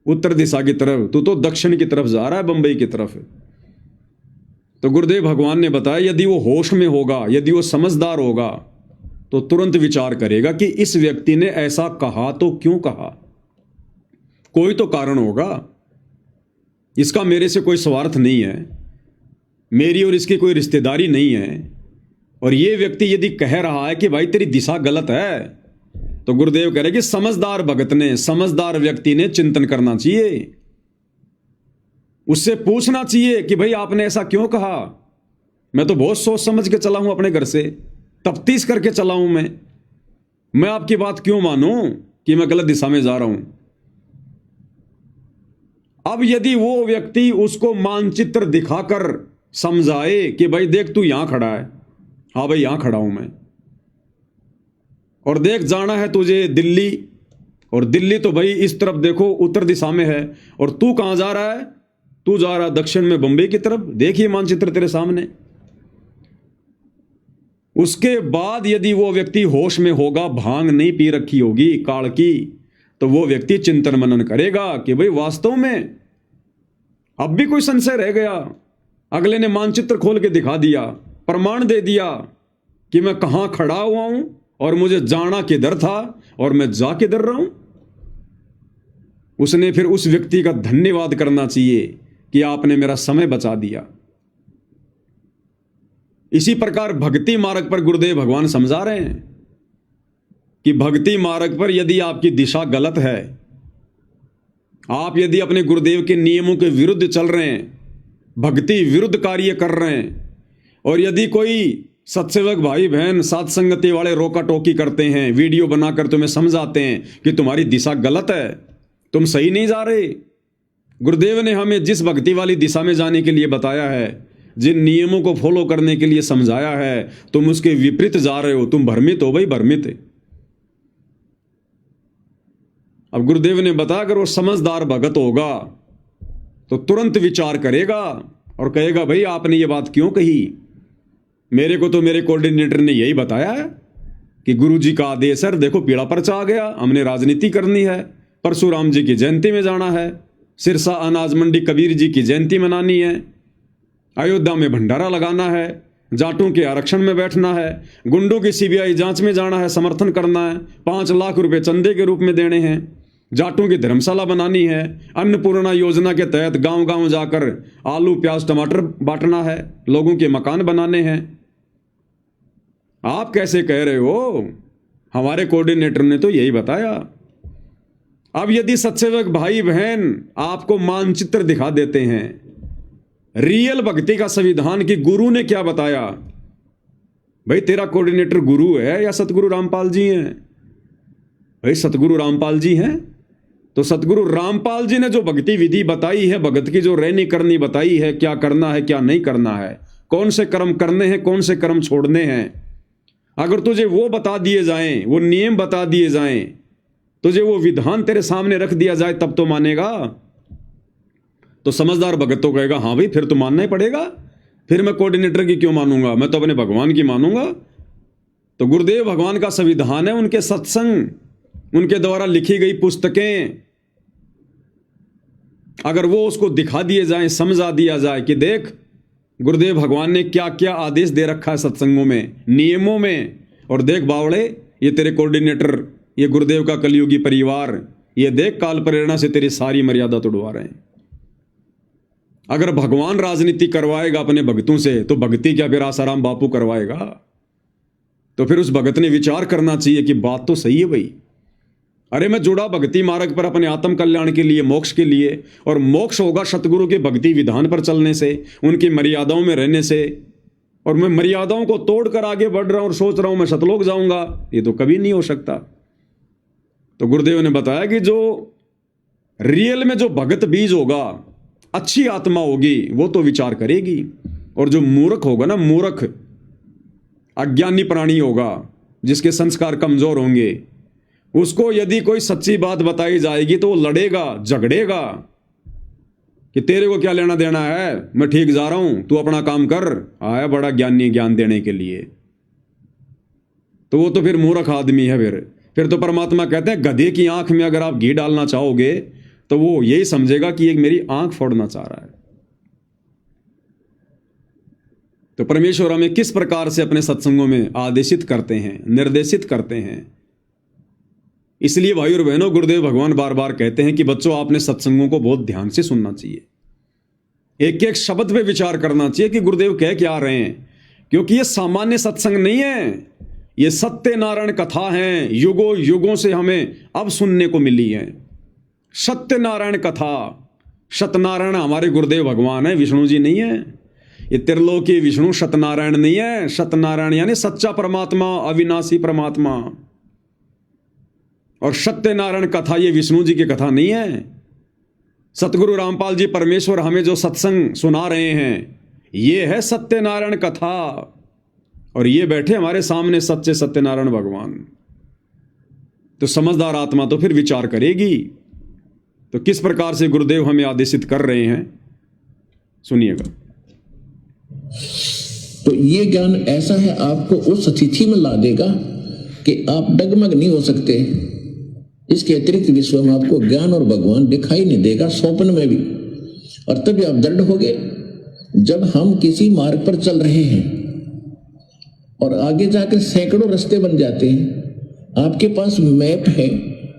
उत्तर दिशा की तरफ, तू तो दक्षिण की तरफ जा रहा है बंबई की तरफ। तो गुरुदेव भगवान ने बताया यदि वो होश में होगा, यदि वो समझदार होगा, तो तुरंत विचार करेगा कि इस व्यक्ति ने ऐसा कहा तो क्यों कहा, कोई तो कारण होगा, इसका मेरे से कोई स्वार्थ नहीं है, मेरी और इसकी कोई रिश्तेदारी नहीं है। और ये व्यक्ति यदि कह रहा है कि भाई तेरी दिशा गलत है, तो गुरुदेव कह रहे कि समझदार भगत ने, समझदार व्यक्ति ने चिंतन करना चाहिए, उससे पूछना चाहिए कि भाई आपने ऐसा क्यों कहा। मैं तो बहुत सोच समझ के चला हूं, अपने घर से तफ्तीश करके चला हूं, मैं आपकी बात क्यों मानूं कि मैं गलत दिशा में जा रहा हूं। अब यदि वो व्यक्ति उसको मानचित्र दिखाकर समझाए कि भाई देख तू यहां खड़ा है, हाँ भाई यहां खड़ा हूं मैं, और देख जाना है तुझे दिल्ली, और दिल्ली तो भाई इस तरफ देखो उत्तर दिशा में है, और तू कहां जा रहा है, तू जा रहा दक्षिण में बंबई की तरफ, देखिए मानचित्र तेरे सामने। उसके बाद यदि वो व्यक्ति होश में होगा, भांग नहीं पी रखी होगी काल की, तो वो व्यक्ति चिंतन मनन करेगा कि भाई वास्तव में अब भी कोई संशय रह गया। अगले ने मानचित्र खोल के दिखा दिया, प्रमाण दे दिया कि मैं कहां खड़ा हुआ हूं और मुझे जाना किधर था और मैं जा किधर रहा हूं। उसने फिर उस व्यक्ति का धन्यवाद करना चाहिए कि आपने मेरा समय बचा दिया। इसी प्रकार भक्ति मार्ग पर गुरुदेव भगवान समझा रहे हैं कि भक्ति मार्ग पर यदि आपकी दिशा गलत है, आप यदि अपने गुरुदेव के नियमों के विरुद्ध चल रहे हैं, भक्ति विरुद्ध कार्य कर रहे हैं, और यदि कोई सत्सेवक भाई बहन साथ संगति वाले रोका टोकी करते हैं, वीडियो बनाकर तुम्हें समझाते हैं कि तुम्हारी दिशा गलत है, तुम सही नहीं जा रहे, गुरुदेव ने हमें जिस भक्ति वाली दिशा में जाने के लिए बताया है, जिन नियमों को फॉलो करने के लिए समझाया है, तुम उसके विपरीत जा रहे हो, तुम भ्रमित हो भाई, भ्रमित। अब गुरुदेव ने बताया अगर वो समझदार भगत होगा तो तुरंत विचार करेगा और कहेगा भाई आपने ये बात क्यों कही, मेरे को तो मेरे कोऑर्डिनेटर ने यही बताया है कि गुरुजी का आदेश है, देखो पीड़ा पर्चा आ गया, हमने राजनीति करनी है, परशुराम जी की जयंती में जाना है, सिरसा अनाज मंडी कबीर जी की जयंती मनानी है, अयोध्या में भंडारा लगाना है, जाटों के आरक्षण में बैठना है, गुंडों की सीबीआई जांच में जाना है, समर्थन करना है, 5 लाख रुपए चंदे के रूप में देने हैं, जाटों की धर्मशाला बनानी है, अन्नपूर्णा योजना के तहत गांव गांव जाकर आलू प्याज टमाटर बांटना है, लोगों के मकान बनाने हैं। आप कैसे कह रहे हो, हमारे कोऑर्डिनेटर ने तो यही बताया। अब यदि सत्सेवक भाई बहन आपको मानचित्र दिखा देते हैं, रियल भक्ति का संविधान की गुरु ने क्या बताया, भाई तेरा कोऑर्डिनेटर गुरु है या सतगुरु रामपाल जी हैं, भाई सतगुरु रामपाल जी हैं, तो सतगुरु रामपाल जी ने जो भक्ति विधि बताई है, भगत की जो रहनी करनी बताई है, क्या करना है क्या नहीं करना है, कौन से कर्म करने हैं कौन से कर्म छोड़ने हैं, अगर तुझे वो बता दिए जाएं, वो नियम बता दिए जाएं, तुझे वो विधान तेरे सामने रख दिया जाए, तब तो मानेगा। तो समझदार भगत तो कहेगा हाँ भाई फिर तो मानना ही पड़ेगा, फिर मैं कोऑर्डिनेटर की क्यों मानूंगा, मैं तो अपने भगवान की मानूंगा। तो गुरुदेव भगवान का संविधान है, उनके सत्संग, उनके द्वारा लिखी गई पुस्तकें, अगर वो उसको दिखा दिए जाएं, समझा दिया जाए कि देख गुरुदेव भगवान ने क्या क्या आदेश दे रखा है सत्संगों में, नियमों में, और देख बावड़े ये तेरे कोऑर्डिनेटर, ये गुरुदेव का कलयुगी परिवार, ये देख काल प्रेरणा से तेरी सारी मर्यादा तोड़वा रहे हैं। अगर भगवान राजनीति करवाएगा अपने भक्तों से, तो भक्ति क्या फिर आसाराम बापू करवाएगा। तो फिर उस भगत ने विचार करना चाहिए कि बात तो सही है भाई, अरे मैं जुड़ा भक्ति मार्ग पर अपने आत्म कल्याण के लिए, मोक्ष के लिए, और मोक्ष होगा सतगुरु के भक्ति विधान पर चलने से, उनकी मर्यादाओं में रहने से, और मैं मर्यादाओं को तोड़कर आगे बढ़ रहा हूं और सोच रहा हूं मैं सतलोक जाऊंगा, ये तो कभी नहीं हो सकता। तो गुरुदेव ने बताया कि जो रियल में जो भगत बीज होगा, अच्छी आत्मा होगी, वो तो विचार करेगी, और जो मूर्ख होगा ना, मूर्ख अज्ञानी प्राणी होगा, जिसके संस्कार कमजोर होंगे, उसको यदि कोई सच्ची बात बताई जाएगी तो वो लड़ेगा, झगड़ेगा कि तेरे को क्या लेना देना है, मैं ठीक जा रहा हूं, तू अपना काम कर, आया बड़ा ज्ञानी ज्ञान देने के लिए। तो वो तो फिर मूर्ख आदमी है। फिर तो परमात्मा कहते हैं गधे की आंख में अगर आप घी डालना चाहोगे तो वो यही समझेगा कि एक मेरी आंख फोड़ना चाह रहा है। तो परमेश्वर हमें किस प्रकार से अपने सत्संगों में आदेशित करते हैं, निर्देशित करते हैं। इसलिए भाई और बहनों, गुरुदेव भगवान बार बार कहते हैं कि बच्चों आपने सत्संगों को बहुत ध्यान से सुनना चाहिए, एक एक शब्द पे विचार करना चाहिए कि गुरुदेव कह क्या रहे हैं, क्योंकि ये सामान्य सत्संग नहीं है, ये सत्यनारायण कथा है, युगों युगों से हमें अब सुनने को मिली है। सत्यनारायण कथा, सत्यनारायण हमारे गुरुदेव भगवान है, विष्णु जी नहीं है। ये त्रिलोकी विष्णु सत्यनारायण नहीं है, सत्यनारायण यानी सच्चा परमात्मा, अविनाशी परमात्मा। और सत्यनारायण कथा ये विष्णु जी की कथा नहीं है। सतगुरु रामपाल जी परमेश्वर हमें जो सत्संग सुना रहे हैं, ये है सत्यनारायण कथा, और ये बैठे हमारे सामने सच्चे सत्यनारायण भगवान। तो समझदार आत्मा तो फिर विचार करेगी। तो किस प्रकार से गुरुदेव हमें आदेशित कर रहे हैं, सुनिएगा। तो ये ज्ञान ऐसा है, आपको उस स्थिति में ला देगा कि आप डगमग नहीं हो सकते। इसके अतिरिक्त विश्व में आपको ज्ञान और भगवान दिखाई नहीं देगा, स्वप्न में भी। और तभी आप दृढ़ होगे। जब हम किसी मार्ग पर चल रहे हैं और आगे जाकर सैकड़ों रास्ते बन जाते हैं, आपके पास मैप है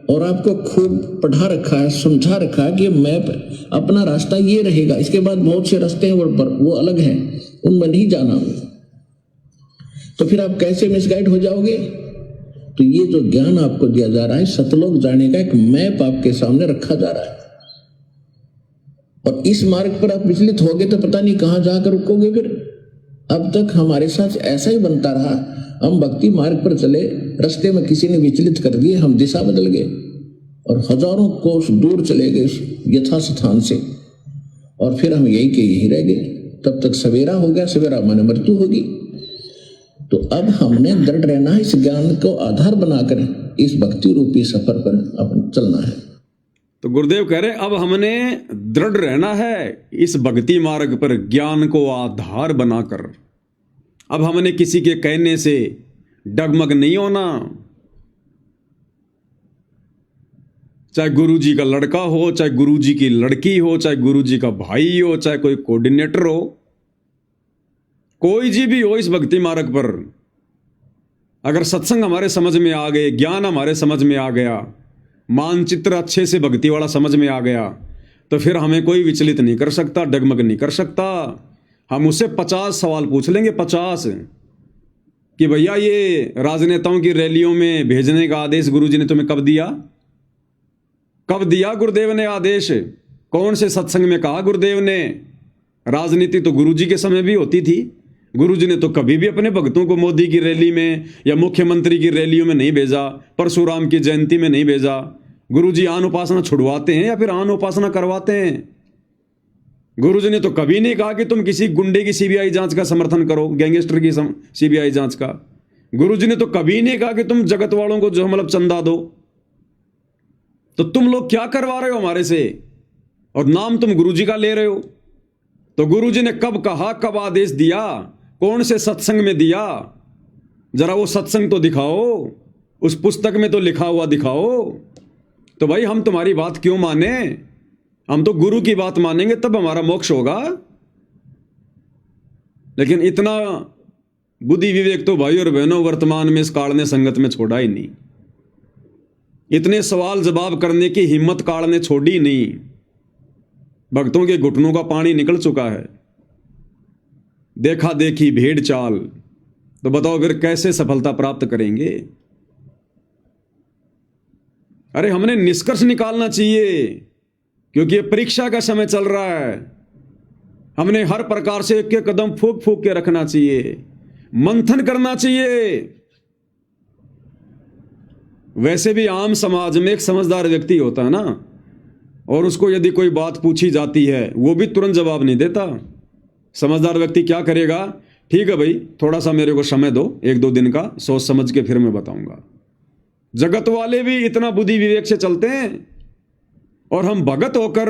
और आपको खूब पढ़ा रखा है, समझा रखा है कि ये मैप अपना रास्ता ये रहेगा, इसके बाद बहुत से रास्ते हैं वो अलग हैं, उनमें नहीं जाना। तो फिर आप कैसे मिसगाइड हो जाओगे? तो ये जो ज्ञान आपको दिया जा रहा है, सतलोक जाने का एक मैप आपके सामने रखा जा रहा है। और इस मार्ग पर आप विचलित होगे तो पता नहीं कहां जाकर रुकोगे। फिर अब तक हमारे साथ ऐसा ही बनता रहा, हम भक्ति मार्ग पर चले, रास्ते में किसी ने विचलित कर दिए, हम दिशा बदल गए और हजारों कोस दूर चले गए यथा स्थान से, और फिर हम यही के यही रह गए। तब तक सवेरा हो गया, सवेरा माने मृत्यु होगी। तो अब हमने दृढ़ रहना है, इस ज्ञान को आधार बनाकर इस भक्ति रूपी सफर पर अपन चलना है। तो गुरुदेव कह रहे अब हमने दृढ़ रहना है इस भक्ति मार्ग पर, ज्ञान को आधार बनाकर। अब हमने किसी के कहने से डगमग नहीं होना, चाहे गुरुजी का लड़का हो, चाहे गुरुजी की लड़की हो, चाहे गुरुजी का भाई हो, चाहे कोई कोऑर्डिनेटर हो, कोई जी भी हो इस भक्ति मार्ग पर। अगर सत्संग हमारे समझ में आ गए, ज्ञान हमारे समझ में आ गया, मानचित्र अच्छे से भक्ति वाला समझ में आ गया, तो फिर हमें कोई विचलित नहीं कर सकता, डगमग नहीं कर सकता। हम उससे 50 सवाल पूछ लेंगे, 50, कि भैया ये राजनेताओं की रैलियों में भेजने का आदेश गुरुजी ने तुम्हें कब दिया? कब दिया गुरुदेव ने आदेश? कौन से सत्संग में कहा गुरुदेव ने? राजनीति तो गुरुजी के समय भी होती थी। गुरुजी ने तो कभी भी अपने भक्तों को मोदी की रैली में या मुख्यमंत्री की रैलियों में नहीं भेजा, परशुराम की जयंती में नहीं भेजा। गुरुजी आन उपासना छुड़वाते हैं या फिर आन उपासना करवाते हैं? गुरुजी ने तो कभी नहीं कहा कि तुम किसी गुंडे की सीबीआई जांच का समर्थन करो, गैंगस्टर की सीबीआई जांच का। गुरुजी ने तो कभी नहीं कहा कि तुम जगत वालों को जो मतलब चंदा दो। तो तुम लोग क्या करवा रहे हो हमारे से, और नाम तुम गुरुजी का ले रहे हो। तो गुरुजी ने कब कहा, कब आदेश दिया, कौन से सत्संग में दिया? जरा वो सत्संग तो दिखाओ, उस पुस्तक में तो लिखा हुआ दिखाओ। तो भाई हम तुम्हारी बात क्यों माने? हम तो गुरु की बात मानेंगे, तब हमारा मोक्ष होगा। लेकिन इतना बुद्धि विवेक तो भाई और बहनों वर्तमान में इस काल ने संगत में छोड़ा ही नहीं। इतने सवाल जवाब करने की हिम्मत काल ने छोड़ी नहीं। भक्तों के घुटनों का पानी निकल चुका है। देखा देखी भेड़ चाल, तो बताओ फिर कैसे सफलता प्राप्त करेंगे? अरे हमने निष्कर्ष निकालना चाहिए, क्योंकि ये परीक्षा का समय चल रहा है। हमने हर प्रकार से एक एक कदम फूक फूक के रखना चाहिए, मंथन करना चाहिए। वैसे भी आम समाज में एक समझदार व्यक्ति होता है ना, और उसको यदि कोई बात पूछी जाती है वो भी तुरंत जवाब नहीं देता। समझदार व्यक्ति क्या करेगा? ठीक है भाई, थोड़ा सा मेरे को समय दो, 1-2 दिन का, सोच समझ के फिर मैं बताऊंगा। जगत वाले भी इतना बुद्धि विवेक से चलते हैं, और हम भगत होकर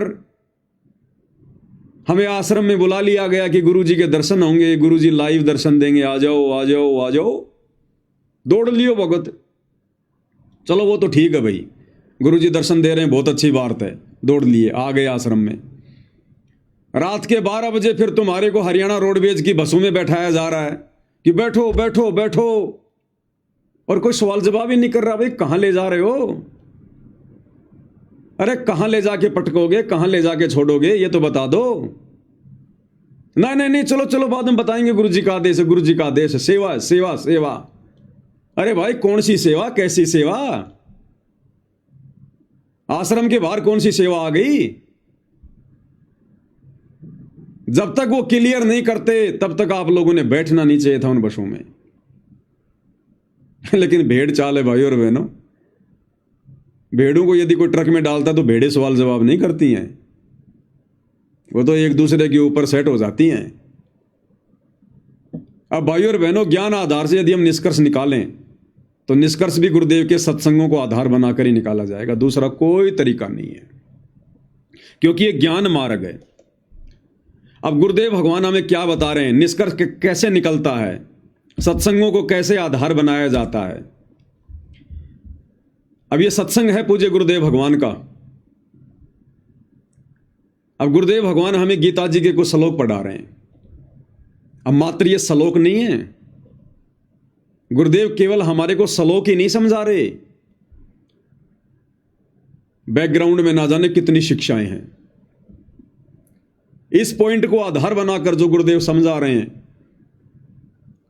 हमें आश्रम में बुला लिया गया कि गुरुजी के दर्शन होंगे, गुरुजी लाइव दर्शन देंगे, आ जाओ आ जाओ आ जाओ, दौड़ लियो भगत। चलो वो तो ठीक है भाई, गुरुजी दर्शन दे रहे हैं, बहुत अच्छी बात है, दौड़ लिए, आ गए आश्रम में। रात के 12 बजे फिर तुम्हारे को हरियाणा रोडवेज की बसों में बैठाया जा रहा है कि बैठो बैठो बैठो, और कोई सवाल जवाब ही नहीं कर रहा। भाई कहां ले जा रहे हो? अरे कहां ले जाके पटकोगे, कहां ले जाके छोड़ोगे, ये तो बता दो। नहीं नहीं नहीं, चलो चलो बाद में बताएंगे, गुरुजी का आदेश है, गुरुजी का आदेश है, सेवा सेवा सेवा। अरे भाई कौन सी सेवा, कैसी सेवा? आश्रम के बाहर कौन सी सेवा आ गई? जब तक वो क्लियर नहीं करते तब तक आप लोगों ने बैठना नहीं चाहिए था उन बसों में। लेकिन भेड़ चाल है भाई और बहनों। भेड़ों को यदि कोई ट्रक में डालता तो भेड़ें सवाल जवाब नहीं करती हैं, वो तो एक दूसरे के ऊपर सेट हो जाती हैं। अब भाई और बहनों, ज्ञान आधार से यदि हम निष्कर्ष निकालें तो निष्कर्ष भी गुरुदेव के सत्संगों को आधार बनाकर ही निकाला जाएगा, दूसरा कोई तरीका नहीं है, क्योंकि ये ज्ञान मार्ग है। अब गुरुदेव भगवान हमें क्या बता रहे हैं, निष्कर्ष कैसे निकलता है, सत्संगों को कैसे आधार बनाया जाता है। अब ये सत्संग है पूज्य गुरुदेव भगवान का। अब गुरुदेव भगवान हमें गीता जी के कुछ श्लोक पढ़ा रहे हैं। अब मात्र ये श्लोक नहीं है, गुरुदेव केवल हमारे को श्लोक ही नहीं समझा रहे, बैकग्राउंड में ना जाने कितनी शिक्षाएं हैं। इस पॉइंट को आधार बनाकर जो गुरुदेव समझा रहे हैं,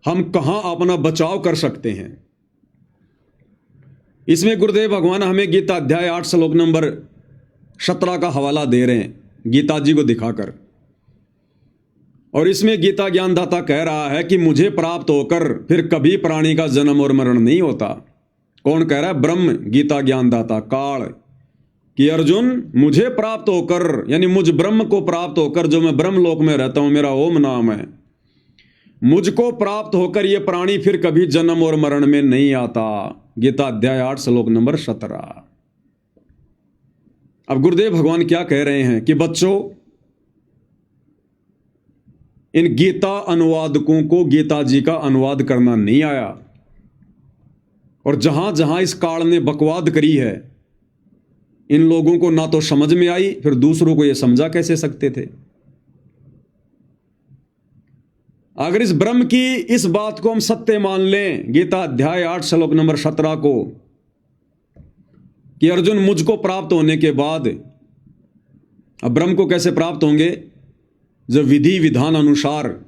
हम कहां अपना बचाव कर सकते हैं। इसमें गुरुदेव भगवान हमें गीता अध्याय 8 श्लोक नंबर 17 का हवाला दे रहे हैं गीता जी को दिखाकर। और इसमें गीता ज्ञानदाता कह रहा है कि मुझे प्राप्त होकर फिर कभी प्राणी का जन्म और मरण नहीं होता। कौन कह रहा है? ब्रह्म गीता ज्ञानदाता काल, कि अर्जुन मुझे प्राप्त होकर, यानी मुझ ब्रह्म को प्राप्त होकर, जो मैं ब्रह्म लोक में रहता हूं, मेरा ओम नाम है, मुझको प्राप्त होकर ये प्राणी फिर कभी जन्म और मरण में नहीं आता। गीता अध्याय 8 श्लोक नंबर 17। अब गुरुदेव भगवान क्या कह रहे हैं कि बच्चों, इन गीता अनुवादकों को गीता जी का अनुवाद करना नहीं आया, और जहां जहां इस काल ने बकवाद करी है, इन लोगों को ना तो समझ में आई, फिर दूसरों को यह समझा कैसे सकते थे। अगर इस ब्रह्म की इस बात को हम सत्य मान लें, गीता अध्याय 8 श्लोक नंबर 17 को, कि अर्जुन मुझको प्राप्त होने के बाद, अब ब्रह्म को कैसे प्राप्त होंगे? जब विधि विधान अनुसार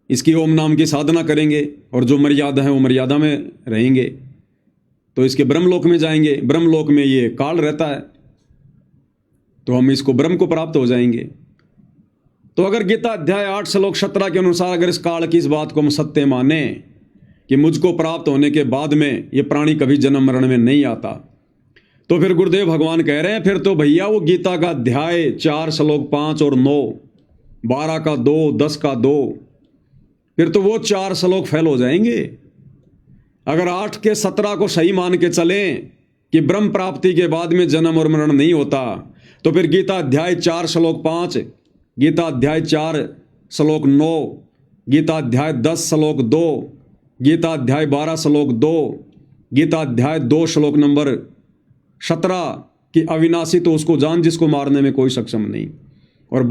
इसकी ओम नाम की साधना करेंगे, और जो मर्यादा है वो मर्यादा में रहेंगे, तो इसके ब्रह्मलोक में जाएंगे। ब्रह्मलोक में ये काल रहता है, तो हम इसको ब्रह्म को प्राप्त हो जाएंगे। तो अगर गीता अध्याय 8 श्लोक 17 के अनुसार अगर इस काल की इस बात को हम सत्य माने कि मुझको प्राप्त होने के बाद में ये प्राणी कभी जन्म मरण में नहीं आता, तो फिर गुरुदेव भगवान कह रहे हैं फिर तो भैया वो गीता का अध्याय 4 श्लोक 5 और 9, 12 का 2, 10 का 2, फिर तो वो 4 श्लोक फेल हो जाएंगे। अगर 8 के 17 को सही मान के चलें कि ब्रह्म प्राप्ति के बाद में जन्म और मरण नहीं होता, तो फिर गीता अध्याय 4 श्लोक 5, गीता अध्याय 4 श्लोक 9, गीता अध्याय 10 श्लोक 2, गीता अध्याय 12 श्लोक 2, गीता अध्याय 2 श्लोक नंबर 17 कि अविनाशी तो उसको जान जिसको मारने में कोई सक्षम नहीं। और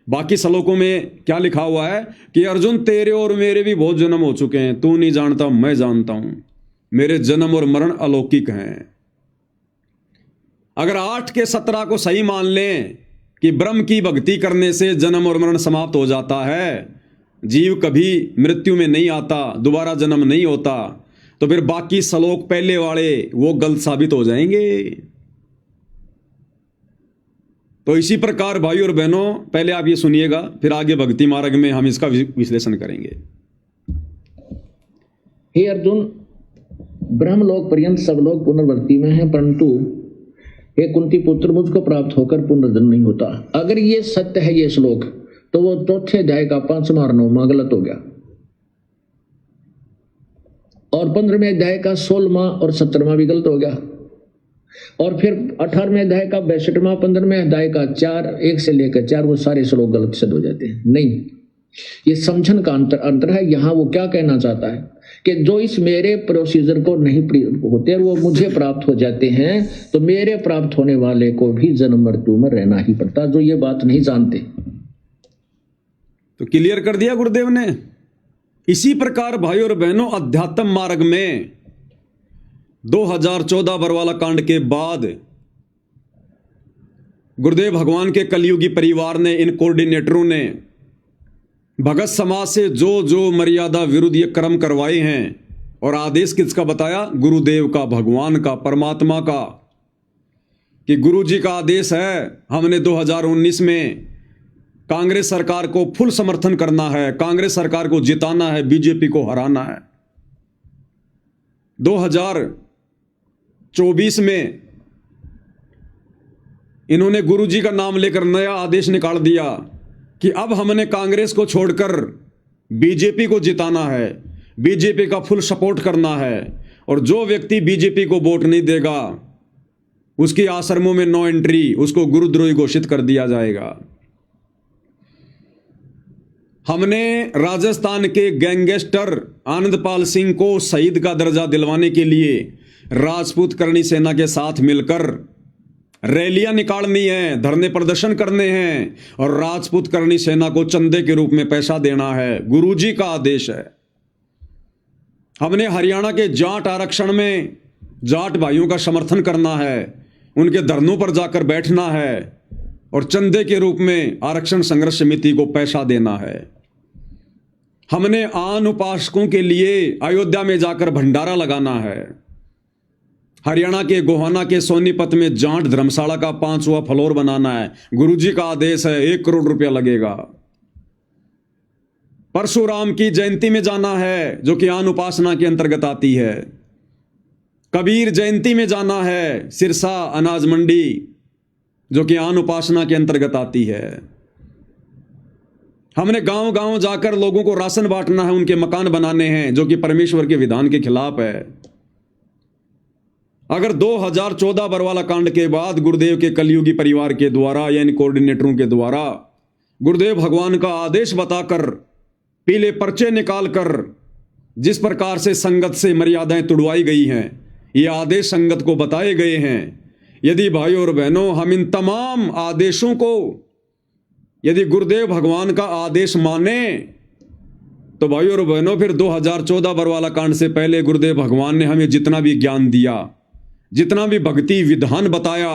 बाकी श्लोकों में क्या लिखा हुआ है कि अर्जुन तेरे और मेरे भी बहुत जन्म हो चुके हैं, तू नहीं जानता मैं जानता हूं, मेरे जन्म और मरण अलौकिक हैं। अगर 8 के 17 को सही मान लें कि ब्रह्म की भक्ति करने से जन्म और मरण समाप्त हो जाता है, जीव कभी मृत्यु में नहीं आता, दोबारा जन्म नहीं होता, तो फिर बाकी श्लोक पहले वाले वो गलत साबित हो जाएंगे। तो इसी प्रकार भाई और बहनों, पहले आप ये सुनिएगा, फिर आगे भक्ति मार्ग में हम इसका विश्लेषण करेंगे। हे अर्जुन, ब्रह्मलोक पर्यंत सब लोग पुनर्वृत्ति में हैं, परंतु हे कुंती पुत्र, मुझको प्राप्त होकर पुनर्जन्म नहीं होता। अगर ये सत्य है ये श्लोक, तो वो चौथे अध्याय का 5वां और 9वां गलत हो गया, और 15वें अध्याय का 16वां और 17वां भी गलत हो गया, और फिर 18वें अध्याय का 62वां, 15वें अध्याय का 4, 1 से लेकर 4, वो सारे श्लोक गलत सिद्ध हो जाते हैं। नहीं, ये समझन का अंतर है। यहाँ वो क्या कहना चाहता है कि जो इस मेरे प्रोसीजर को नहीं होते वो मुझे प्राप्त हो जाते हैं, तो मेरे प्राप्त होने वाले को भी जन्म मृत्यु में रहना ही पड़ता, जो ये बात नहीं जानते। तो क्लियर कर दिया गुरुदेव ने। इसी प्रकार भाई और बहनों, अध्यात्म मार्ग में 2014 बरवाला कांड के बाद गुरुदेव भगवान के कलयुगी परिवार ने, इन कोऑर्डिनेटरों ने भगत समाज से जो जो मर्यादा विरुद्ध ये कर्म करवाए हैं, और आदेश किसका बताया? गुरुदेव का, भगवान का, परमात्मा का, कि गुरु जी का आदेश है, हमने 2019 में कांग्रेस सरकार को फुल समर्थन करना है, कांग्रेस सरकार को जिताना है, बीजेपी को हराना है। 2024 में इन्होंने गुरु जी का नाम लेकर नया आदेश निकाल दिया कि अब हमने कांग्रेस को छोड़कर बीजेपी को जिताना है, बीजेपी का फुल सपोर्ट करना है, और जो व्यक्ति बीजेपी को वोट नहीं देगा उसकी आश्रमों में नो एंट्री, उसको गुरुद्रोही घोषित कर दिया जाएगा। हमने राजस्थान के गैंगस्टर आनंदपाल सिंह को शहीद का दर्जा दिलवाने के लिए राजपूत करणी सेना के साथ मिलकर रैलियां निकालनी है, धरने प्रदर्शन करने हैं और राजपूत करणी सेना को चंदे के रूप में पैसा देना है। गुरुजी का आदेश है। हमने हरियाणा के जाट आरक्षण में जाट भाइयों का समर्थन करना है, उनके धरनों पर जाकर बैठना है और चंदे के रूप में आरक्षण संघर्ष समिति को पैसा देना है। हमने आन उपासकों के लिए अयोध्या में जाकर भंडारा लगाना है। हरियाणा के गोहाना के सोनीपत में जाट धर्मशाला का 5वां फ्लोर बनाना है। गुरुजी का आदेश है, 1 करोड़ रुपया लगेगा। परशुराम की जयंती में जाना है, जो कि आन उपासना के अंतर्गत आती है। कबीर जयंती में जाना है, सिरसा अनाज मंडी, जो कि आन उपासना के अंतर्गत आती है। हमने गांव गांव जाकर लोगों को राशन बांटना है, उनके मकान बनाने हैं, जो कि परमेश्वर के विधान के खिलाफ है। अगर 2014 बरवाला कांड के बाद गुरुदेव के कलयुगी परिवार के द्वारा यानी कोऑर्डिनेटरों के द्वारा गुरुदेव भगवान का आदेश बताकर पीले पर्चे निकालकर जिस प्रकार से संगत से मर्यादाएं तुड़वाई गई हैं, ये आदेश संगत को बताए गए हैं। यदि भाइयों और बहनों हम इन तमाम आदेशों को यदि गुरुदेव भगवान का आदेश माने तो भाइयों और बहनों फिर 2014 बरवाला कांड से पहले गुरुदेव भगवान ने हमें जितना भी ज्ञान दिया, जितना भी भक्ति विधान बताया,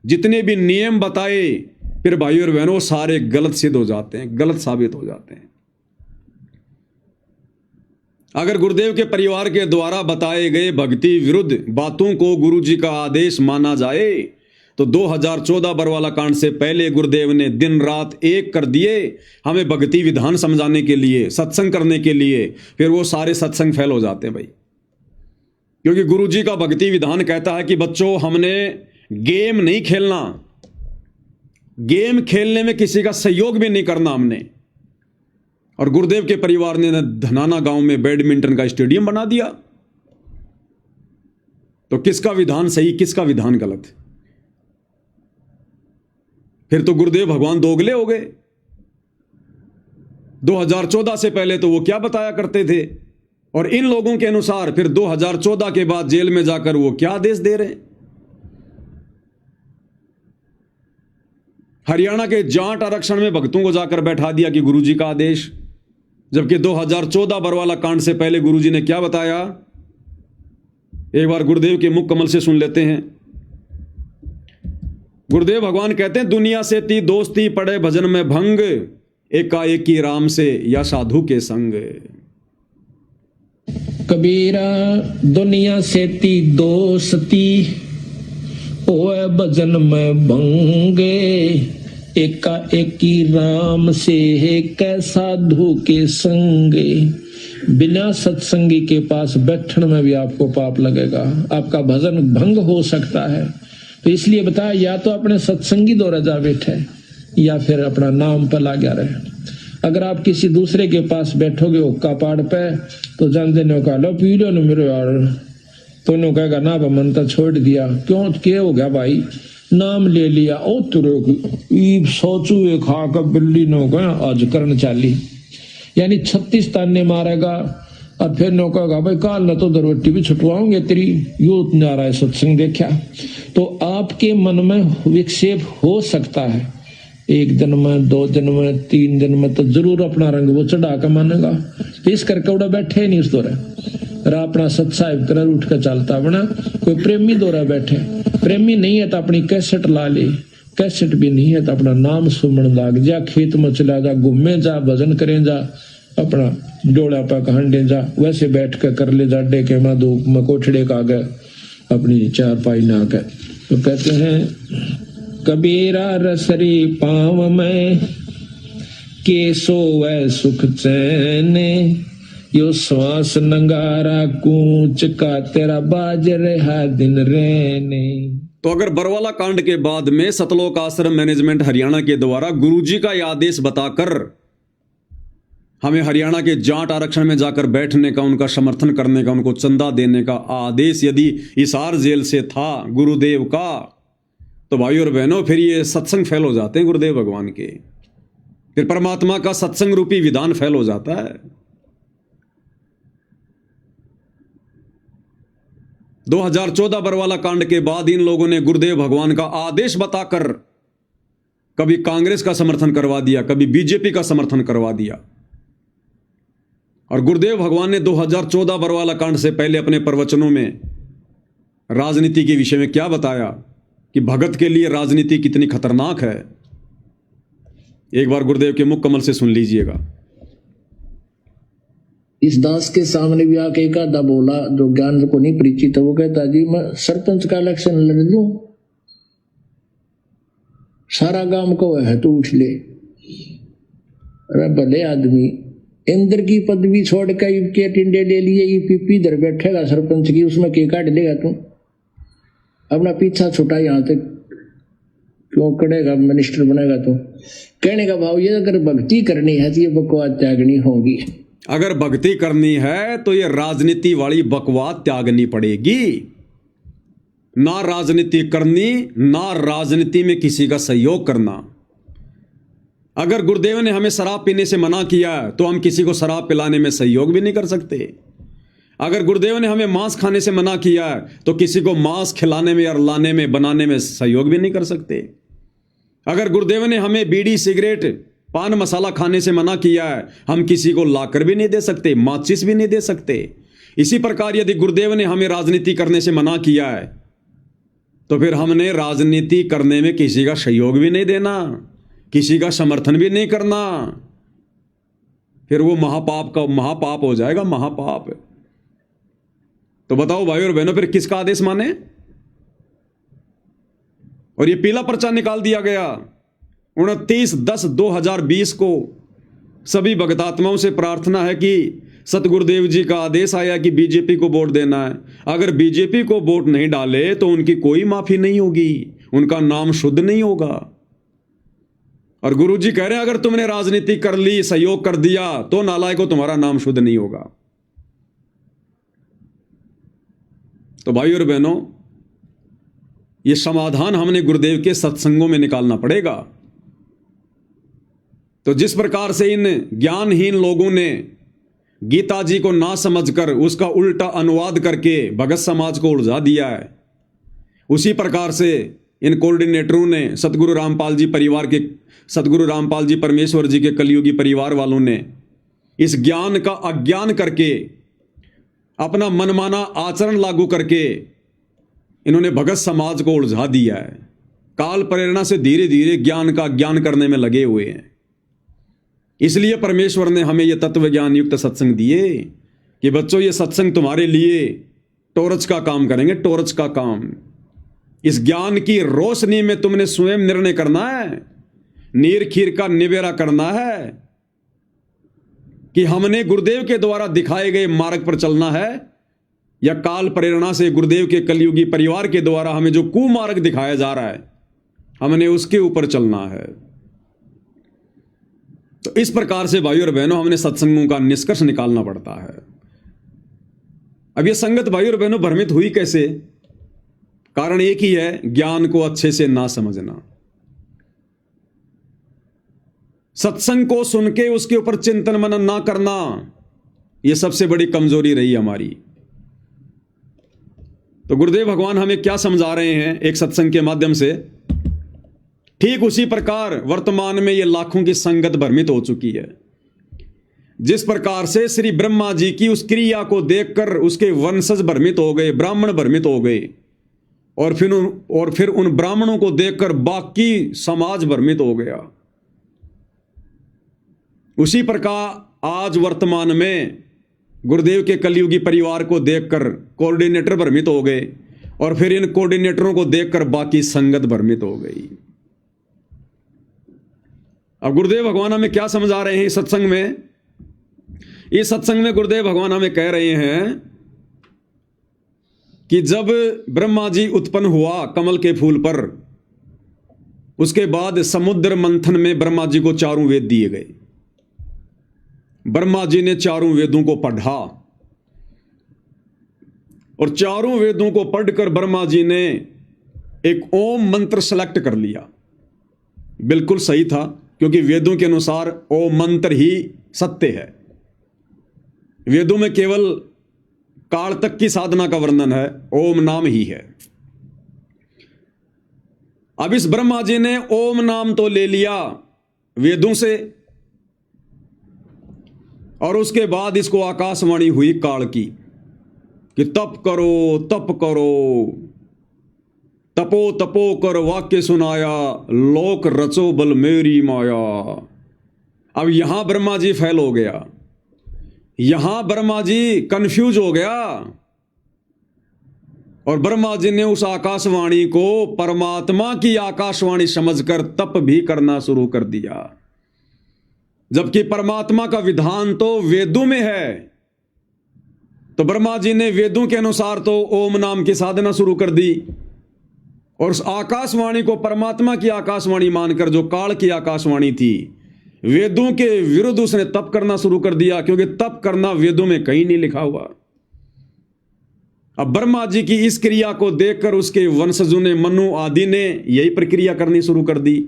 जितने भी नियम बताए, फिर भाइयों और बहनों सारे गलत सिद्ध हो जाते हैं, गलत साबित हो जाते हैं। अगर गुरुदेव के परिवार के द्वारा बताए गए भक्ति विरुद्ध बातों को गुरुजी का आदेश माना जाए तो 2014 बरवाला कांड से पहले गुरुदेव ने दिन रात एक कर दिए हमें भक्ति विधान समझाने के लिए, सत्संग करने के लिए। फिर वो सारे सत्संग फेल हो जाते हैं भाई, क्योंकि गुरुजी का भक्ति विधान कहता है कि बच्चों हमने गेम नहीं खेलना, गेम खेलने में किसी का सहयोग भी नहीं करना हमने। और गुरुदेव के परिवार ने धनाना गांव में बैडमिंटन का स्टेडियम बना दिया। तो किसका विधान सही, किसका विधान गलत? फिर तो गुरुदेव भगवान दोगले हो गए। 2014 से पहले तो वो क्या बताया करते थे और इन लोगों के अनुसार फिर 2014 के बाद जेल में जाकर वो क्या आदेश दे रहे हैं। हरियाणा के जाट आरक्षण में भक्तों को जाकर बैठा दिया कि गुरुजी का आदेश, जबकि 2014 बरवाला कांड से पहले गुरुजी ने क्या बताया, एक बार गुरुदेव के मुख कमल से सुन लेते हैं। गुरुदेव भगवान कहते हैं, दुनिया से ती दोस्ती पड़े भजन में भंग, एकाएकी राम से या साधु के संग। कबीरा दुनिया से ती दोस्ती ओए भजन में भंगे, एकाएकी राम से है कै साधु के संगे। बिना सत्संगी के पास बैठने में भी आपको पाप लगेगा, आपका भजन भंग हो सकता है। तो इसलिए बताया, या तो अपने सत्संगी द्वारा जा बैठे या फिर अपना नाम पर लगा रहे। अगर आप किसी दूसरे के पास बैठोगे हुक्का पाड़ पे तो जान देने का लो पी लो न मेरे यार, तो उन्होंने कहेगा ना मन तो छोड़ दिया। क्यों क्या हो गया भाई, नाम ले लिया ओ तुरे सोचू खा कर बिल्ली नो गया आज करन चाली, यानी 36 ताने मारेगा और फिर नो कहेगा भाई काल न तो दरवट्टी भी छुटवाओगे तेरी, यो नारा है सत्संग देखा। तो आपके मन में विक्षेप हो सकता है, 1 दिन में 2 दिन में 3 दिन में तो जरूर अपना रंग वो चढ़ा कर मानेगा। तो इस करके उड़ा बैठे नहीं उस दौरा और अपना सत्साहिब कर उठ कर चलता बना। कोई प्रेमी दौरा बैठे, प्रेमी नहीं है तो अपनी कैसेट ला ले, कैसेट भी नहीं है तो अपना नाम सुमन लाग जा, खेत में चला जा, घूमे जा, भजन करें जा, अपना डोला पा हंडे जा, वैसे बैठ कर ले जा डेके में धूप में कोठड़े का आगे अपनी चारपाई ना कर। तो कहते हैं कबीरा रसरी पाँव में के सोवे सुख चैने, यो श्वास नंगारा कूच का तेरा बाज रहा दिन रहने। तो अगर बरवाला कांड के बाद में सतलोक आश्रम मैनेजमेंट हरियाणा के द्वारा गुरुजी का यह आदेश बताकर हमें हरियाणा के जाट आरक्षण में जाकर बैठने का, उनका समर्थन करने का, उनको चंदा देने का आदेश यदि हिसार जेल से था गुरुदेव का, तो भाई और बहनों फिर ये सत्संग फेल हो जाते हैं गुरुदेव भगवान के। फिर परमात्मा का सत्संग रूपी विधान फेल हो जाता है। 2014 बरवाला कांड के बाद इन लोगों ने गुरुदेव भगवान का आदेश बताकर कभी कांग्रेस का समर्थन करवा दिया, कभी बीजेपी का समर्थन करवा दिया। और गुरुदेव भगवान ने 2014 बरवाला कांड से पहले अपने प्रवचनों में राजनीति के विषय में क्या बताया कि भगत के लिए राजनीति कितनी खतरनाक है। एक बार गुरुदेव के मुख कमल से सुन लीजिएगा। इस दास के सामने भी आके एक आधा बोला जो ज्ञान को नहीं परिचित है, वो कहता जी मैं सरपंच का इलेक्शन लड़ लूं, सारा गांव को है तो उठ ले। अरे भले आदमी इंद्र की पदवी छोड़ के टिंडे ले लिए, ईपीपी इधर बैठेगा सरपंच की, उसमें के काट लेगा तू, अपना पीछा छुटा यहां तक क्यों करेगा, मिनिस्टर बनेगा तू। कहने का भाव ये अगर भक्ति करनी है तो ये बकवास त्यागनी होगी। अगर भक्ति करनी है तो ये राजनीति वाली बकवास त्यागनी पड़ेगी। ना राजनीति करनी, ना राजनीति में किसी का सहयोग करना। अगर गुरुदेव ने हमें शराब पीने से मना किया तो हम किसी को शराब पिलाने में सहयोग भी नहीं कर सकते। अगर गुरुदेव ने हमें मांस खाने से मना किया तो किसी को मांस खिलाने में और लाने में बनाने में सहयोग भी नहीं कर सकते। अगर गुरुदेव ने हमें बीड़ी सिगरेट पान मसाला खाने से मना किया है, हम किसी को लाकर भी नहीं दे सकते, माचिस भी नहीं दे सकते। इसी प्रकार यदि गुरुदेव ने हमें राजनीति करने से मना किया है तो फिर हमने राजनीति करने में किसी का सहयोग भी नहीं देना, किसी का समर्थन भी नहीं करना। फिर वो महापाप हो जाएगा, महापाप। तो बताओ भाई और बहनों, फिर किसका आदेश माने। और ये पीला पर्चा निकाल दिया गया 29/10/2020 को। सभी भगतात्माओं से प्रार्थना है कि सतगुरुदेव जी का आदेश आया कि बीजेपी को वोट देना है। अगर बीजेपी को वोट नहीं डाले तो उनकी कोई माफी नहीं होगी, उनका नाम शुद्ध नहीं होगा। और गुरुजी कह रहे हैं अगर तुमने राजनीति कर ली, सहयोग कर दिया, तो नालायक को तुम्हारा नाम शुद्ध नहीं होगा। तो भाई और बहनों, ये समाधान हमने गुरुदेव के सत्संगों में निकालना पड़ेगा। तो जिस प्रकार से इन ज्ञानहीन लोगों ने गीता जी को ना समझकर उसका उल्टा अनुवाद करके भगत समाज को उलझा दिया है, उसी प्रकार से इन कोऑर्डिनेटरों ने सतगुरु रामपाल जी परमेश्वर जी के कलयुगी परिवार वालों ने इस ज्ञान का अज्ञान करके अपना मनमाना आचरण लागू करके इन्होंने भगत समाज को उलझा दिया है। काल प्रेरणा से धीरे धीरे ज्ञान का ज्ञान करने में लगे हुए हैं। इसलिए परमेश्वर ने हमें यह तत्व ज्ञान युक्त सत्संग दिए कि बच्चों ये सत्संग तुम्हारे लिए टॉर्च का काम करेंगे, टॉर्च का काम। इस ज्ञान की रोशनी में तुमने स्वयं निर्णय करना है, नीर खीर का निबेरा करना है कि हमने गुरुदेव के द्वारा दिखाए गए मार्ग पर चलना है या काल प्रेरणा से गुरुदेव के कलयुगी परिवार के द्वारा हमें जो कुमार्ग दिखाया जा रहा है हमने उसके ऊपर चलना है। तो इस प्रकार से भाइयों और बहनों हमने सत्संगों का निष्कर्ष निकालना पड़ता है। अब यह संगत भाइयों और बहनों भ्रमित हुई कैसे? कारण एक ही है, ज्ञान को अच्छे से ना समझना। सत्संग को सुन के उसके ऊपर चिंतन मनन ना करना, यह सबसे बड़ी कमजोरी रही हमारी। तो गुरुदेव भगवान हमें क्या समझा रहे हैं एक सत्संग के माध्यम से? ठीक उसी प्रकार वर्तमान में यह लाखों की संगत भ्रमित हो चुकी है। जिस प्रकार से श्री ब्रह्मा जी की उस क्रिया को देखकर उसके वंशज भ्रमित हो गए, ब्राह्मण भ्रमित हो गए, और फिर उन ब्राह्मणों को देखकर बाकी समाज भ्रमित हो गया। उसी प्रकार आज वर्तमान में गुरुदेव के कलयुगी परिवार को देखकर कोऑर्डिनेटर भ्रमित हो गए, और फिर इन कोऑर्डिनेटरों को देखकर बाकी संगत भ्रमित हो गई। अब गुरुदेव भगवान हमें क्या समझा रहे हैं इस सत्संग में? इस सत्संग में गुरुदेव भगवान हमें कह रहे हैं कि जब ब्रह्मा जी उत्पन्न हुआ कमल के फूल पर, उसके बाद समुद्र मंथन में ब्रह्मा जी को चारों वेद दिए गए। ब्रह्मा जी ने चारों वेदों को पढ़ा, और चारों वेदों को पढ़कर ब्रह्मा जी ने एक ओम मंत्र सेलेक्ट कर लिया। बिल्कुल सही था, क्योंकि वेदों के अनुसार ओम मंत्र ही सत्य है। वेदों में केवल काल तक की साधना का वर्णन है, ओम नाम ही है। अब इस ब्रह्मा जी ने ओम नाम तो ले लिया वेदों से, और उसके बाद इसको आकाशवाणी हुई काल की कि तप करो तप करो, तपो तपो कर वाक्य सुनाया, लोक रचो बल मेरी माया। अब यहां ब्रह्मा जी फेल हो गया, यहां ब्रह्मा जी कंफ्यूज हो गया, और ब्रह्मा जी ने उस आकाशवाणी को परमात्मा की आकाशवाणी समझकर तप भी करना शुरू कर दिया, जबकि परमात्मा का विधान तो वेदों में है। तो ब्रह्मा जी ने वेदों के अनुसार तो ओम नाम की साधना शुरू कर दी, और उस आकाशवाणी को परमात्मा की आकाशवाणी मानकर, जो काल की आकाशवाणी थी, वेदों के विरुद्ध उसने तप करना शुरू कर दिया, क्योंकि तप करना वेदों में कहीं नहीं लिखा हुआ। अब ब्रह्मा जी की इस क्रिया को देखकर उसके वंशजों ने, मनु आदि ने यही प्रक्रिया करनी शुरू कर दी,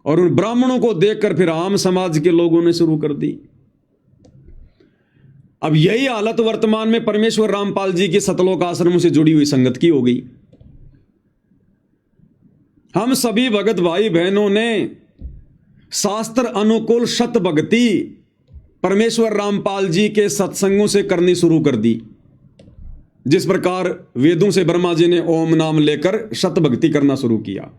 और उन ब्राह्मणों को देखकर फिर आम समाज के लोगों ने शुरू कर दी। अब यही हालत वर्तमान में परमेश्वर रामपाल जी की सतलोक आश्रमों से जुड़ी हुई संगत की हो गई। हम सभी भगत भाई बहनों ने शास्त्र अनुकूल शत भक्ति परमेश्वर रामपाल जी के सत्संगों से करनी शुरू कर दी। जिस प्रकार वेदों से ब्रह्मा जी ने ओम नाम लेकर शत भक्ति करना शुरू किया,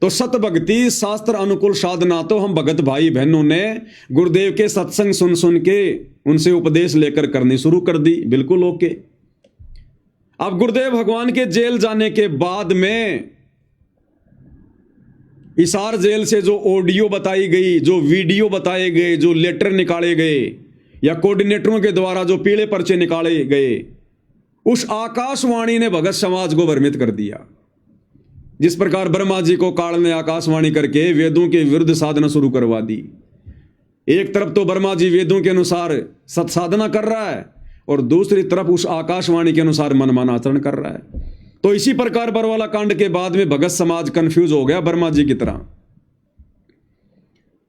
तो शत भक्ति शास्त्र अनुकूल साधना तो हम भगत भाई बहनों ने गुरुदेव के सत्संग सुन सुन के उनसे उपदेश लेकर करनी शुरू कर दी। बिल्कुल ओके। अब गुरुदेव भगवान के जेल जाने के बाद में हिसार जेल से जो ऑडियो बताई गई, जो वीडियो बताए गए, जो लेटर निकाले गए, या कोऑर्डिनेटरों के द्वारा जो पीले पर्चे निकाले गए, उस आकाशवाणी ने भगत समाज को भ्रमित कर दिया। जिस प्रकार ब्रह्मा जी को काल ने आकाशवाणी करके वेदों के विरुद्ध साधना शुरू करवा दी। एक तरफ तो ब्रह्मा जी वेदों के अनुसार सत्साधना कर रहा है, और दूसरी तरफ उस आकाशवाणी के अनुसार मनमाना आचरण कर रहा है। तो इसी प्रकार बरवाला कांड के बाद में भगत समाज कंफ्यूज हो गया ब्रह्मा जी की तरह।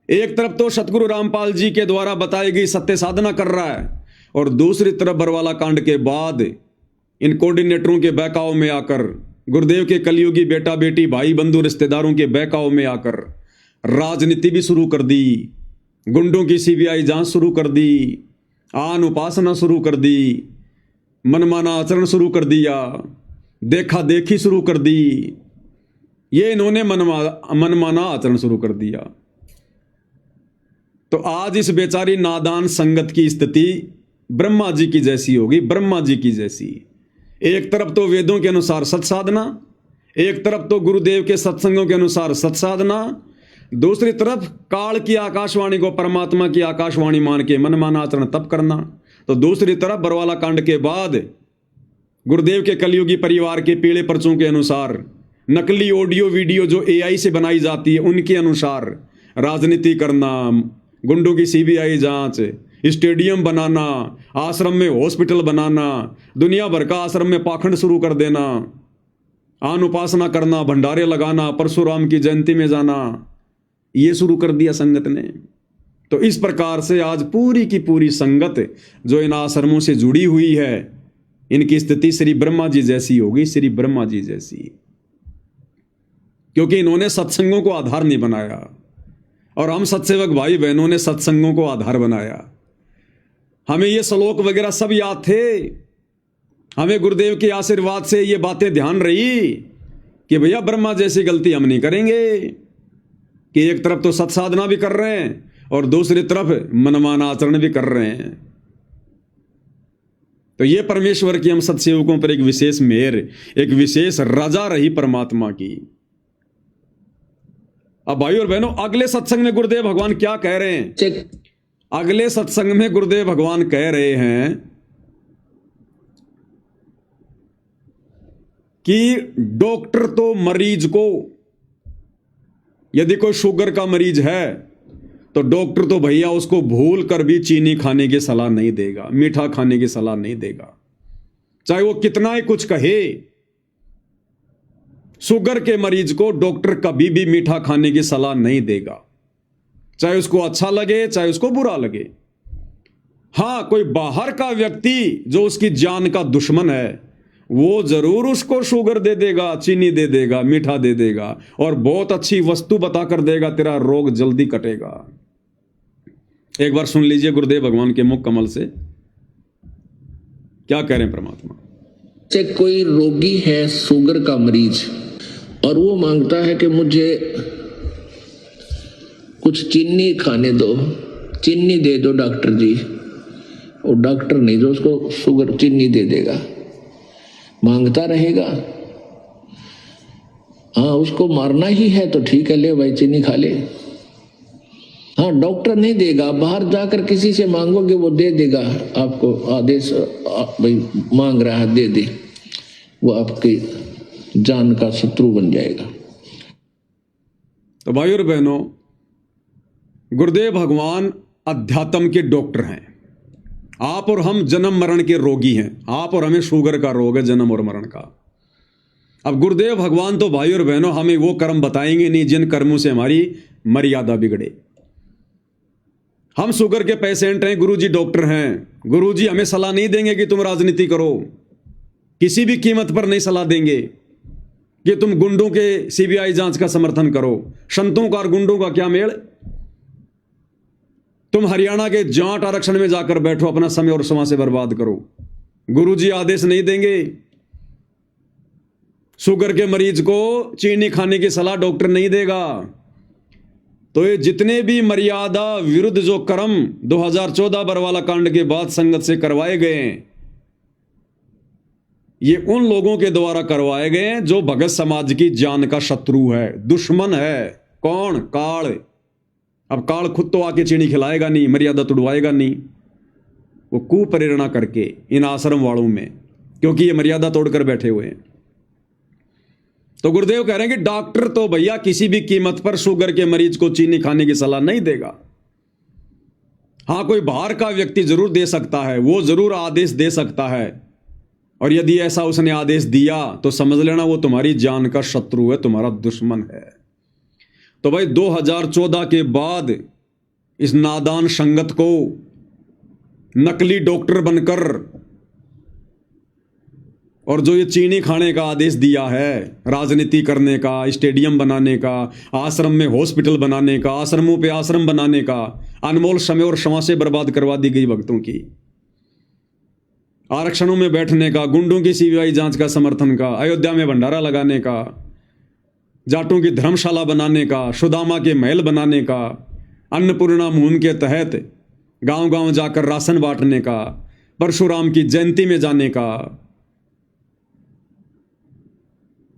एक तरफ तो सतगुरु रामपाल जी के द्वारा बताई गई सत्य साधना कर रहा है, और दूसरी तरफ बरवाला कांड के बाद इन कोऑर्डिनेटरों के बहकाव में आकर, गुरुदेव के कलयुगी बेटा बेटी भाई बंधु रिश्तेदारों के बहकाव में आकर राजनीति भी शुरू कर दी, गुंडों की सीबीआई जांच शुरू कर दी, आन उपासना शुरू कर दी, मनमाना आचरण शुरू कर दिया, देखा देखी शुरू कर दी। ये इन्होंने मनमाना आचरण शुरू कर दिया। तो आज इस बेचारी नादान संगत की स्थिति ब्रह्मा जी की जैसी होगी, ब्रह्मा जी की जैसी। एक तरफ तो वेदों के अनुसार सत्साधना, एक तरफ तो गुरुदेव के सत्संगों के अनुसार सत्साधना, दूसरी तरफ काल की आकाशवाणी को परमात्मा की आकाशवाणी मान के मनमाना आचरण तप करना। तो दूसरी तरफ बरवाला कांड के बाद गुरुदेव के कलयुगी परिवार के पीले पर्चों के अनुसार नकली ऑडियो वीडियो जो एआई से बनाई जाती है उनके अनुसार राजनीति करना, गुंडों की सीबीआई जांच, स्टेडियम बनाना, आश्रम में हॉस्पिटल बनाना, दुनिया भर का आश्रम में पाखंड शुरू कर देना, आन उपासना करना, भंडारे लगाना, परशुराम की जयंती में जाना, ये शुरू कर दिया संगत ने। तो इस प्रकार से आज पूरी की पूरी संगत जो इन आश्रमों से जुड़ी हुई है, इनकी स्थिति श्री ब्रह्मा जी जैसी होगी, श्री ब्रह्मा जी जैसी, क्योंकि इन्होंने सत्संगों को आधार नहीं बनाया, और हम सत्सेवक भाई बहनों ने सत्संगों को आधार बनाया। हमें ये श्लोक वगैरह सब याद थे, हमें गुरुदेव के आशीर्वाद से ये बातें ध्यान रही कि भैया ब्रह्मा जैसी गलती हम नहीं करेंगे, कि एक तरफ तो सत्साधना भी कर रहे हैं और दूसरी तरफ मनमाना आचरण भी कर रहे हैं। तो ये परमेश्वर की हम सत्सेवकों पर एक विशेष मेहर, एक विशेष रजा रही परमात्मा की। अब भाई और बहनों, अगले सत्संग में गुरुदेव भगवान क्या कह रहे हैं? अगले सत्संग में गुरुदेव भगवान कह रहे हैं कि डॉक्टर तो मरीज को, यदि कोई शुगर का मरीज है तो डॉक्टर तो भैया उसको भूल कर भी चीनी खाने की सलाह नहीं देगा, मीठा खाने की सलाह नहीं देगा, चाहे वो कितना ही कुछ कहे। शुगर के मरीज को डॉक्टर कभी भी मीठा खाने की सलाह नहीं देगा। चाहे उसको अच्छा लगे चाहे उसको बुरा लगे। हां, कोई बाहर का व्यक्ति जो उसकी जान का दुश्मन है वो जरूर उसको शुगर दे देगा, चीनी दे देगा, मीठा दे देगा और बहुत अच्छी वस्तु बताकर देगा, तेरा रोग जल्दी कटेगा। एक बार सुन लीजिए गुरुदेव भगवान के मुख कमल से क्या कह रहे हैं परमात्मा। से कोई रोगी है, शुगर का मरीज, और वो मांगता है कि मुझे कुछ चीनी खाने दो, चीनी दे दो डॉक्टर जी। और डॉक्टर नहीं जो उसको शुगर चीनी दे देगा, मांगता रहेगा। हाँ, उसको मारना ही है तो ठीक है, ले भाई चीनी खा ले। हाँ, डॉक्टर नहीं देगा, बाहर जाकर किसी से मांगोगे वो दे देगा आपको आदेश, भाई मांग रहा है दे दे, वो आपकी जान का शत्रु बन जाएगा। तो भाइयों और बहनों, गुरुदेव भगवान अध्यात्म के डॉक्टर हैं। आप और हम जन्म मरण के रोगी हैं। आप और हमें शुगर का रोग है, जन्म और मरण का। अब गुरुदेव भगवान तो भाइयों और बहनों हमें वो कर्म बताएंगे नहीं जिन कर्मों से हमारी मर्यादा बिगड़े। हम शुगर के पेशेंट हैं, गुरुजी डॉक्टर हैं। गुरुजी हमें सलाह नहीं देंगे कि तुम राजनीति करो, किसी भी कीमत पर नहीं सलाह देंगे कि तुम गुंडों के सीबीआई जांच का समर्थन करो। संतों का और गुंडों का क्या मेल। तुम हरियाणा के जाट आरक्षण में जाकर बैठो, अपना समय और समाज से बर्बाद करो। गुरुजी आदेश नहीं देंगे। शुगर के मरीज को चीनी खाने की सलाह डॉक्टर नहीं देगा। तो ये जितने भी मर्यादा विरुद्ध जो कर्म 2014 बरवाला कांड के बाद संगत से करवाए गए हैं, ये उन लोगों के द्वारा करवाए गए हैं जो भगत समाज की जान का शत्रु है, दुश्मन है। कौन? काल। अब काल खुद तो आके चीनी खिलाएगा नहीं, मर्यादा तुड़वाएगा नहीं, वो कुप्रेरणा करके इन आश्रम वालों में, क्योंकि ये मर्यादा तोड़कर बैठे हुए हैं। तो गुरुदेव कह रहे हैं कि डॉक्टर तो भैया किसी भी कीमत पर शुगर के मरीज को चीनी खाने की सलाह नहीं देगा। हां, कोई बाहर का व्यक्ति जरूर दे सकता है, वो जरूर आदेश दे सकता है, और यदि ऐसा उसने आदेश दिया तो समझ लेना वो तुम्हारी जान का शत्रु है, तुम्हारा दुश्मन है। तो भाई 2014 के बाद इस नादान संगत को नकली डॉक्टर बनकर और जो ये चीनी खाने का आदेश दिया है, राजनीति करने का, स्टेडियम बनाने का, आश्रम में हॉस्पिटल बनाने का, आश्रमों पे आश्रम बनाने का, अनमोल समय और श्रम से बर्बाद करवा दी गई भक्तों की, आरक्षणों में बैठने का, गुंडों की सीबीआई जांच का समर्थन का, अयोध्या में भंडारा लगाने का, जाटों की धर्मशाला बनाने का, सुदामा के महल बनाने का, अन्नपूर्णा मुहिम के तहत गांव-गांव जाकर राशन बांटने का, परशुराम की जयंती में जाने का,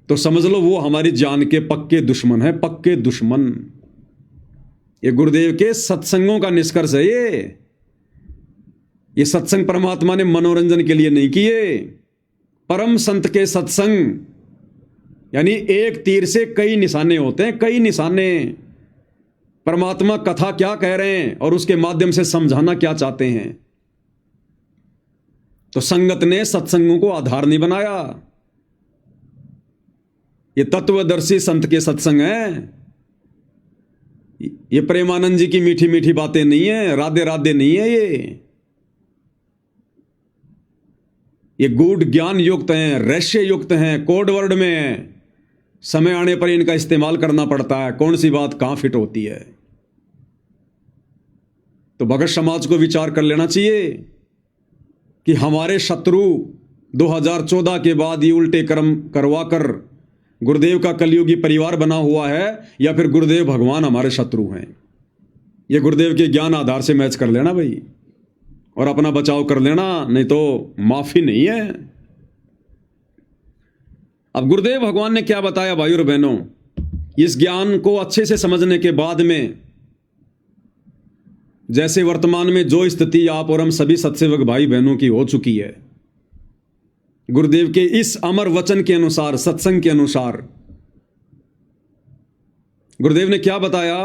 तो समझ लो वो हमारी जान के पक्के दुश्मन है, पक्के दुश्मन। ये गुरुदेव के सत्संगों का निष्कर्ष है। ये सत्संग परमात्मा ने मनोरंजन के लिए नहीं किए। परम संत के सत्संग यानी एक तीर से कई निशाने होते हैं, कई निशाने। परमात्मा कथा क्या कह रहे हैं और उसके माध्यम से समझाना क्या चाहते हैं। तो संगत ने सत्संगों को आधार नहीं बनाया। ये तत्वदर्शी संत के सत्संग हैं। ये प्रेमानंद जी की मीठी मीठी बातें नहीं है, राधे राधे नहीं है। ये गूढ़ ज्ञान युक्त हैं, रहस्य युक्त हैं, कोड वर्ड में हैं। समय आने पर इनका इस्तेमाल करना पड़ता है, कौन सी बात कहां फिट होती है। तो भगत समाज को विचार कर लेना चाहिए कि हमारे शत्रु 2014 के बाद ये उल्टे कर्म करवाकर गुरुदेव का कलयुगी परिवार बना हुआ है, या फिर गुरुदेव भगवान हमारे शत्रु हैं। ये गुरुदेव के ज्ञान आधार से मैच कर लेना भाई, और अपना बचाव कर लेना, नहीं तो माफी नहीं है। अब गुरुदेव भगवान ने क्या बताया भाइयों और बहनों, इस ज्ञान को अच्छे से समझने के बाद में, जैसे वर्तमान में जो स्थिति आप और हम सभी सत्सेवक भाई बहनों की हो चुकी है, गुरुदेव के इस अमर वचन के अनुसार, सत्संग के अनुसार, गुरुदेव ने क्या बताया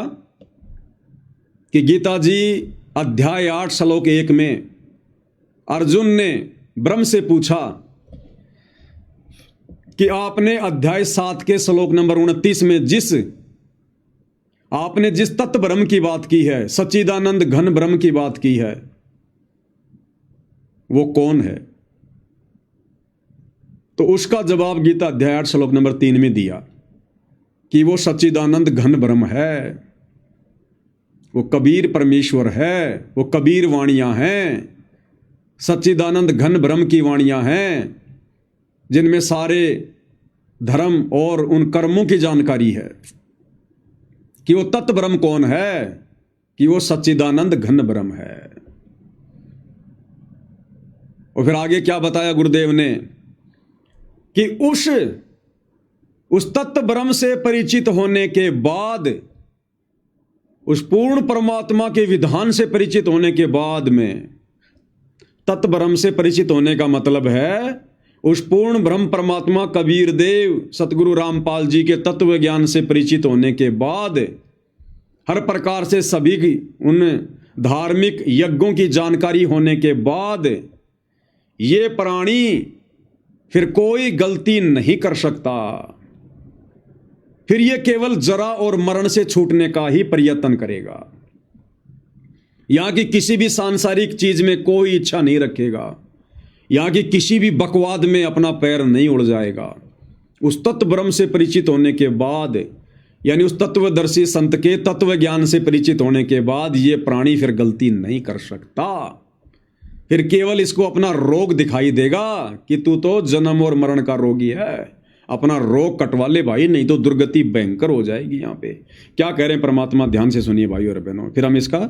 कि गीता जी अध्याय 8 श्लोक 1 में अर्जुन ने ब्रह्म से पूछा कि आपने अध्याय 7 के श्लोक नंबर 29 में जिस आपने जिस तत्व ब्रह्म की बात की है, सच्चिदानंद घन ब्रह्म की बात की है, वो कौन है? तो उसका जवाब गीता अध्याय 8 श्लोक नंबर 3 में दिया कि वो सच्चिदानंद घन ब्रह्म है, वो कबीर परमेश्वर है, वो कबीर वाणियां हैं, सच्चिदानंद घन ब्रह्म की वाणियां हैं, जिनमें सारे धर्म और उन कर्मों की जानकारी है कि वो तत्व ब्रह्म कौन है, कि वो सच्चिदानंद घन ब्रह्म है। और फिर आगे क्या बताया गुरुदेव ने कि उस तत्व ब्रह्म से परिचित होने के बाद, उस पूर्ण परमात्मा के विधान से परिचित होने के बाद में, तत्व ब्रह्म से परिचित होने का मतलब है उस पूर्ण ब्रह्म परमात्मा कबीर देव सतगुरु रामपाल जी के तत्व ज्ञान से परिचित होने के बाद, हर प्रकार से सभी उन धार्मिक यज्ञों की जानकारी होने के बाद, ये प्राणी फिर कोई गलती नहीं कर सकता। फिर ये केवल जरा और मरण से छूटने का ही प्रयत्न करेगा। यहां की किसी भी सांसारिक चीज में कोई इच्छा नहीं रखेगा, यहां की किसी भी बकवाद में अपना पैर नहीं उड़ जाएगा। उस तत्व ब्रह्म से परिचित होने के बाद, यानी उस तत्वदर्शी संत के तत्व ज्ञान से परिचित होने के बाद, ये प्राणी फिर गलती नहीं कर सकता। फिर केवल इसको अपना रोग दिखाई देगा कि तू तो जन्म और मरण का रोगी है, अपना रोग कटवा ले भाई, नहीं तो दुर्गति भयंकर हो जाएगी। यहाँ पे क्या कह रहे हैं परमात्मा, ध्यान से सुनिए भाई और बहनों, फिर हम इसका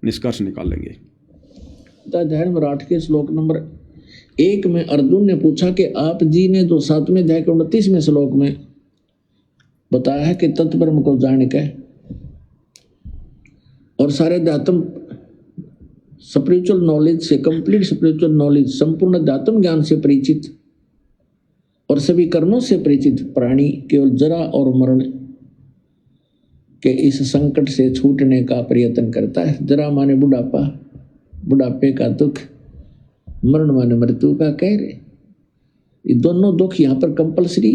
निष्कर्ष निकालेंगे। अध्याय नंबर 8 के श्लोक नंबर 1 में अर्जुन ने पूछा कि आप जी ने जो 7वें अध्याय के 29वें श्लोक में बताया है कि तत्व ब्रह्म को जान के और सारे अध्यात्म स्पिरिचुअल नॉलेज से, कंप्लीट स्पिरिचुअल नॉलेज, संपूर्ण अध्यात्म ज्ञान से परिचित और सभी कर्मों से परिचित प्राणी केवल जरा और मरण के इस संकट से छूटने का प्रयत्न करता है। जरा माने बुढ़ापा, बुढ़ापे का दुख, मरण माने मृत्यु का कहर। ये दोनों दुख यहाँ पर कंपलसरी।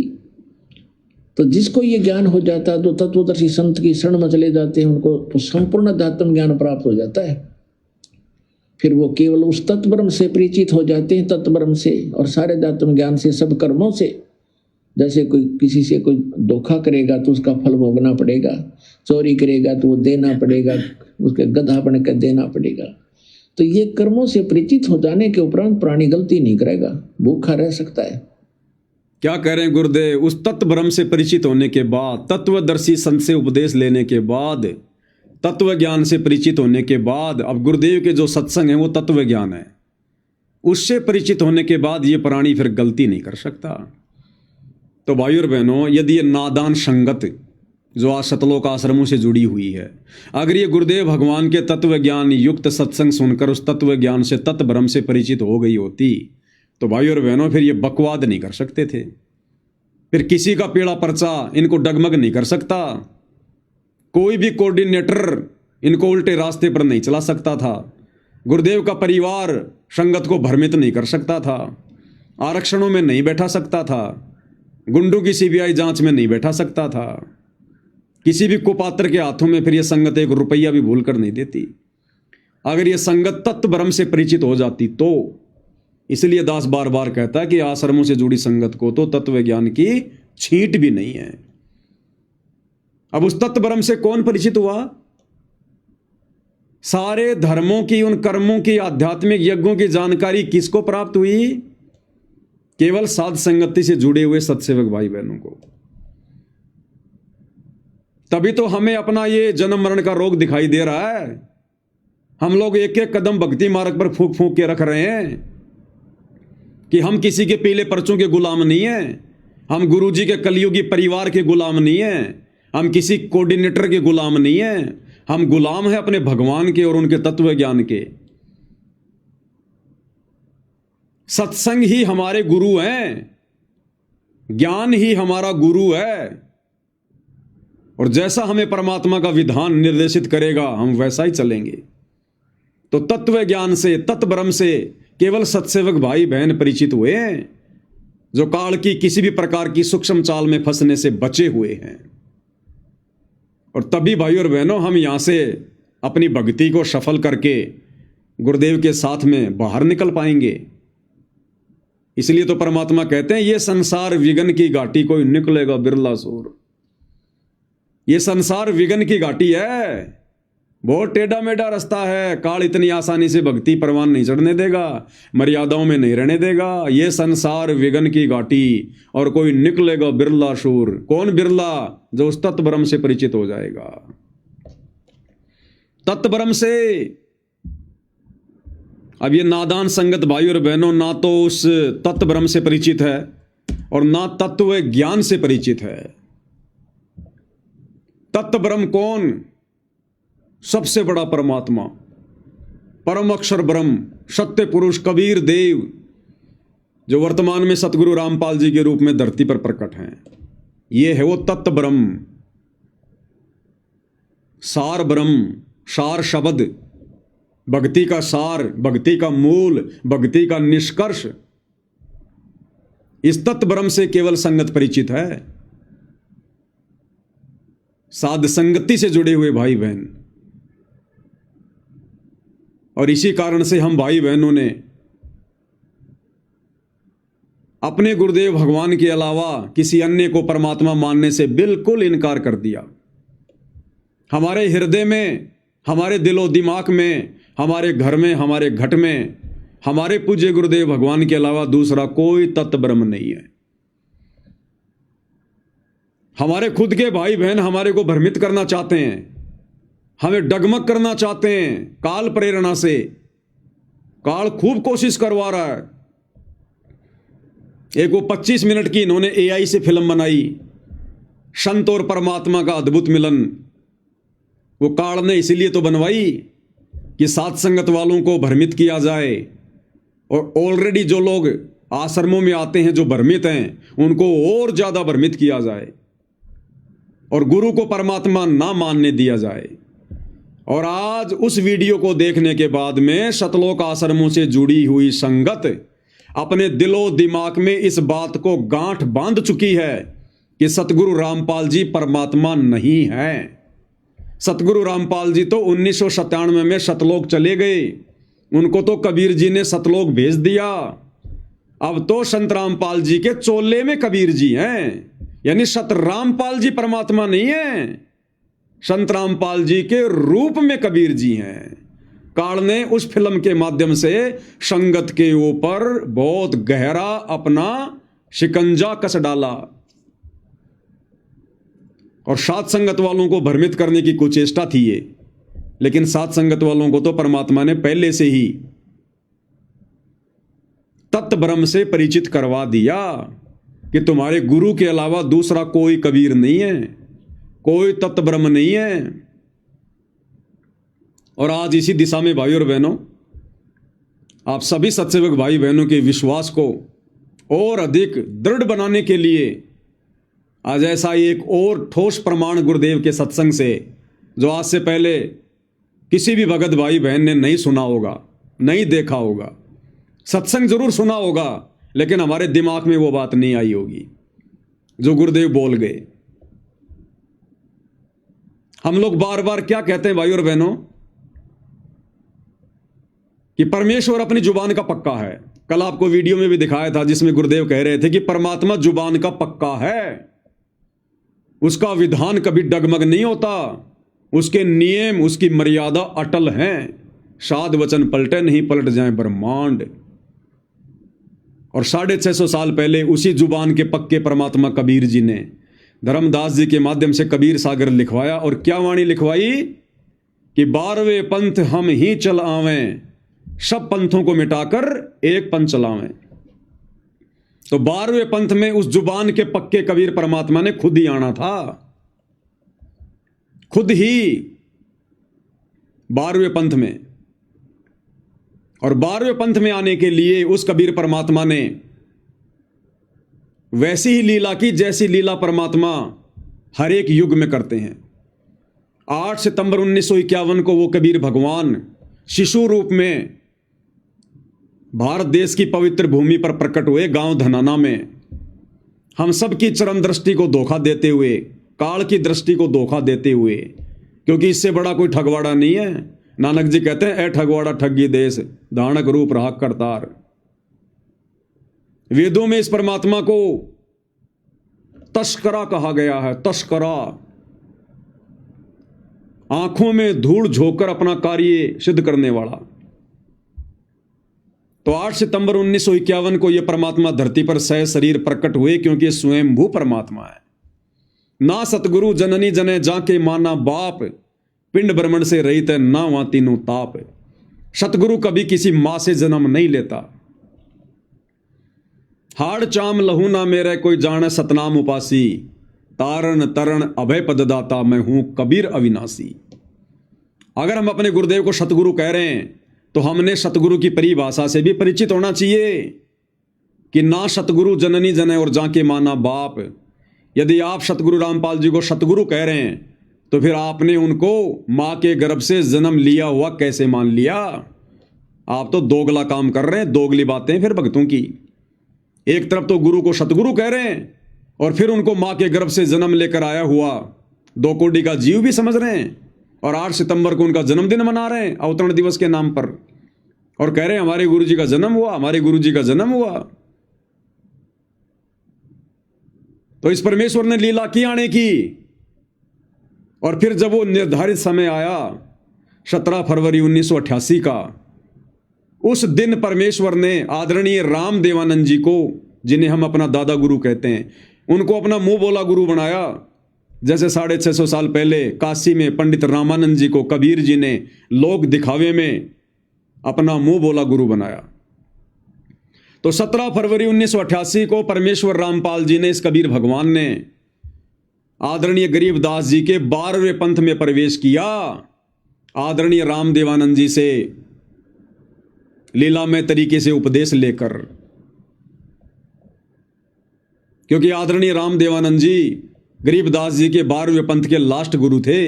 तो जिसको ये ज्ञान हो जाता है, तो तत्वदर्शी संत की शरण में चले जाते हैं, उनको तो संपूर्ण अध्यात्म ज्ञान प्राप्त हो जाता है। फिर वो केवल उस तत्व ब्रह्म से परिचित हो जाते हैं, तत्व ब्रह्म से और सारे अध्यात्म ज्ञान से, सब कर्मों से। जैसे कोई किसी से कोई धोखा करेगा तो उसका फल भोगना पड़ेगा, चोरी करेगा तो वो देना पड़ेगा, उसके गधा बन कर देना पड़ेगा। तो ये कर्मों से परिचित हो जाने के उपरांत प्राणी गलती नहीं करेगा, भूखा रह सकता है। क्या कह रहे हैं गुरुदेव, उस तत्व ब्रह्म से परिचित होने के बाद, तत्वदर्शी संत से उपदेश लेने के बाद, तत्व ज्ञान से परिचित होने के बाद, अब गुरुदेव के जो सत्संग है वो तत्व ज्ञान है, उससे परिचित होने के बाद ये प्राणी फिर गलती नहीं कर सकता। तो भाई और बहनों, यदि ये नादान संगत जो आज सतलोक आश्रमों से जुड़ी हुई है, अगर ये गुरुदेव भगवान के तत्व ज्ञान युक्त सत्संग सुनकर उस तत्व ज्ञान से, तत्व ब्रह्म से परिचित हो गई होती, तो भाई और बहनों फिर ये बकवाद नहीं कर सकते थे, फिर किसी का पेड़ा पर्चा इनको डगमग नहीं कर सकता, कोई भी कोऑर्डिनेटर इनको उल्टे रास्ते पर नहीं चला सकता था, गुरुदेव का परिवार संगत को भ्रमित नहीं कर सकता था, आरक्षणों में नहीं बैठा सकता था, गुंडों की सीबीआई जांच में नहीं बैठा सकता था, किसी भी कुपात्र के हाथों में फिर यह संगत 1 रुपया भी भूल कर नहीं देती, अगर यह संगत तत्व ब्रह्म से परिचित हो जाती तो। इसलिए दास बार बार कहता है कि आश्रमों से जुड़ी संगत को तो तत्व ज्ञान की छींट भी नहीं है। अब उस तत्व ब्रह्म से कौन परिचित हुआ? सारे धर्मों की, उन कर्मों की, आध्यात्मिक यज्ञों की जानकारी किसको प्राप्त हुई? केवल साध संगति से जुड़े हुए सत्सेवक भाई बहनों को। तभी तो हमें अपना ये जन्म मरण का रोग दिखाई दे रहा है। हम लोग एक एक कदम भक्ति मार्ग पर फूंक फूंक के रख रहे हैं कि हम किसी के पीले पर्चों के गुलाम नहीं हैं, हम गुरुजी के कलयुगी परिवार के गुलाम नहीं हैं, हम किसी कोऑर्डिनेटर के गुलाम नहीं हैं, हम गुलाम हैं अपने भगवान के और उनके तत्व ज्ञान के। सत्संग ही हमारे गुरु हैं, ज्ञान ही हमारा गुरु है, और जैसा हमें परमात्मा का विधान निर्देशित करेगा हम वैसा ही चलेंगे। तो तत्व ज्ञान से, तत्व ब्रह्म से केवल सत्सेवक भाई बहन परिचित हुए हैं, जो काल की किसी भी प्रकार की सूक्ष्म चाल में फंसने से बचे हुए हैं। और तभी भाई और बहनों हम यहाँ से अपनी भक्ति को सफल करके गुरुदेव के साथ में बाहर निकल पाएंगे। इसलिए तो परमात्मा कहते हैं ये संसार विघ्न की घाटी कोई निकलेगा बिरला सूर। ये संसार विघ्न की घाटी है, बहुत टेढ़ा मेढ़ा रास्ता है। काल इतनी आसानी से भक्ति परवान नहीं चढ़ने देगा, मर्यादाओं में नहीं रहने देगा। ये संसार विघ्न की घाटी और कोई निकलेगा बिरला शूर। कौन बिरला? जो उस तत्व ब्रह्म से परिचित हो जाएगा। तत्व ब्रह्म से अब ये नादान संगत भाई और बहनों ना तो उस तत्व ब्रह्म से परिचित है और ना तत्व ज्ञान से परिचित है। तत्व ब्रह्म कौन? सबसे बड़ा परमात्मा, परम अक्षर ब्रह्म, सत्य पुरुष कबीर देव, जो वर्तमान में सतगुरु रामपाल जी के रूप में धरती पर प्रकट हैं। ये है वो तत्व ब्रह्म, सार ब्रह्म, सार शब्द, भक्ति का सार, भक्ति का मूल, भक्ति का निष्कर्ष। इस तत्व ब्रह्म से केवल संगत परिचित है, साध संगति से जुड़े हुए भाई बहन। और इसी कारण से हम भाई बहनों ने अपने गुरुदेव भगवान के अलावा किसी अन्य को परमात्मा मानने से बिल्कुल इनकार कर दिया। हमारे हृदय में, हमारे दिलो दिमाग में, हमारे घर में, हमारे घट में हमारे पूज्य गुरुदेव भगवान के अलावा दूसरा कोई तत्व ब्रह्म नहीं है। हमारे खुद के भाई बहन हमारे को भ्रमित करना चाहते हैं, हमें डगमग करना चाहते हैं काल प्रेरणा से। काल खूब कोशिश करवा रहा है। एक वो 25 मिनट की इन्होंने AI से फिल्म बनाई, संत और परमात्मा का अद्भुत मिलन। वो काल ने इसीलिए तो बनवाई कि साथ संगत वालों को भ्रमित किया जाए, और ऑलरेडी जो लोग आश्रमों में आते हैं जो भ्रमित हैं उनको और ज्यादा भ्रमित किया जाए और गुरु को परमात्मा ना मानने दिया जाए। और आज उस वीडियो को देखने के बाद में सतलोक आश्रमों से जुड़ी हुई संगत अपने दिलो दिमाग में इस बात को गांठ बांध चुकी है कि सतगुरु रामपाल जी परमात्मा नहीं है। सतगुरु रामपाल जी तो 1997 में सतलोक चले गए, उनको तो कबीर जी ने सतलोक भेज दिया। अब तो संत रामपाल जी के चोले में कबीर जी हैं, यानी सत रामपाल जी परमात्मा नहीं है, संत रामपाल जी के रूप में कबीर जी हैं। काल ने उस फिल्म के माध्यम से संगत के ऊपर बहुत गहरा अपना शिकंजा कस डाला और साथ संगत वालों को भ्रमित करने की कुचेष्टा थी ये। लेकिन साथ संगत वालों को तो परमात्मा ने पहले से ही तत्व ब्रह्म से परिचित करवा दिया कि तुम्हारे गुरु के अलावा दूसरा कोई कबीर नहीं है, कोई तत्व ब्रह्म नहीं है। और आज इसी दिशा में भाई और बहनों, आप सभी सत्सेवक भाई बहनों के विश्वास को और अधिक दृढ़ बनाने के लिए आज ऐसा एक और ठोस प्रमाण गुरुदेव के सत्संग से, जो आज से पहले किसी भी भगत भाई बहन ने नहीं सुना होगा, नहीं देखा होगा, सत्संग जरूर सुना होगा लेकिन हमारे दिमाग में वो बात नहीं आई होगी जो गुरुदेव बोल गए। हम लोग बार बार क्या कहते हैं भाई और बहनों कि परमेश्वर अपनी जुबान का पक्का है। कल आपको वीडियो में भी दिखाया था जिसमें गुरुदेव कह रहे थे कि परमात्मा जुबान का पक्का है, उसका विधान कभी डगमग नहीं होता, उसके नियम, उसकी मर्यादा अटल हैं। साध वचन पलटे नहीं, पलट जाए ब्रह्मांड। और 650 साल पहले उसी जुबान के पक्के परमात्मा कबीर जी ने धर्मदास जी के माध्यम से कबीर सागर लिखवाया। और क्या वाणी लिखवाई कि 12वें पंथ हम ही चल आवें, सब पंथों को मिटाकर एक पंथ चलावें। तो 12वें पंथ में उस जुबान के पक्के कबीर परमात्मा ने खुद ही आना था, खुद ही 12वें पंथ में। और 12वें पंथ में आने के लिए उस कबीर परमात्मा ने वैसी ही लीला की जैसी लीला परमात्मा हर एक युग में करते हैं। 8 सितंबर 1951 को वो कबीर भगवान शिशु रूप में भारत देश की पवित्र भूमि पर प्रकट हुए, गांव धनाना में। हम सब की चरम दृष्टि को धोखा देते हुए काल की दृष्टि को धोखा देते हुए, क्योंकि इससे बड़ा कोई ठगवाड़ा नहीं है। नानक जी कहते हैं, ए ठगवाड़ा ठगी देश, धानक रूप राख करतार। वेदों में इस परमात्मा को तस्करा कहा गया है, तस्करा। आंखों में धूल झोंककर अपना कार्य सिद्ध करने वाला। तो 8 सितंबर 1951 को यह परमात्मा धरती पर सह शरीर प्रकट हुए, क्योंकि यह स्वयंभू परमात्मा है। ना सतगुरु जननी जने जाके माना बाप, पिंड ब्रह्मण से रहित है ना वहां तीनों ताप। सतगुरु कभी किसी मां से जन्म नहीं लेता। हाड़ चाम लहू ना मेरे कोई जाने सतनाम उपासी, तारण तरण अभय पददाता मैं हूं कबीर अविनाशी। अगर हम अपने गुरुदेव को सतगुरु कह रहे हैं तो हमने सतगुरु की परिभाषा से भी परिचित होना चाहिए कि ना सतगुरु जननी जने और जाके माना बाप। यदि आप सतगुरु रामपाल जी को सतगुरु कह रहे हैं तो फिर आपने उनको मां के गर्भ से जन्म लिया हुआ कैसे मान लिया? आप तो दोगला काम कर रहे हैं, दोगली बातें फिर भक्तों की। एक तरफ तो गुरु को सतगुरु कह रहे हैं और फिर उनको मां के गर्भ से जन्म लेकर आया हुआ 2 कोटि का जीव भी समझ रहे हैं, और 8 सितंबर को उनका जन्मदिन मना रहे हैं अवतरण दिवस के नाम पर, और कह रहे हैं हमारे गुरु जी का जन्म हुआ, हमारे गुरु जी का जन्म हुआ। तो इस परमेश्वर ने लीला की आने की। और फिर जब वो निर्धारित समय आया 17 फरवरी 1988 का, उस दिन परमेश्वर ने आदरणीय राम देवानंद जी को, जिन्हें हम अपना दादा गुरु कहते हैं, उनको अपना मुंह बोला गुरु बनाया। जैसे 650 साल पहले काशी में पंडित रामानंद जी को कबीर जी ने लोक दिखावे में अपना मुंह बोला गुरु बनाया। तो 17 फरवरी 1988 को परमेश्वर रामपाल जी ने, इस कबीर भगवान ने, आदरणीय गरीबदास जी के 12वें पंथ में प्रवेश किया। आदरणीय राम देवानंद जी से लीलामय तरीके से उपदेश लेकर, क्योंकि आदरणीय राम देवानंद जी गरीबदास जी के 12वें पंथ के लास्ट गुरु थे,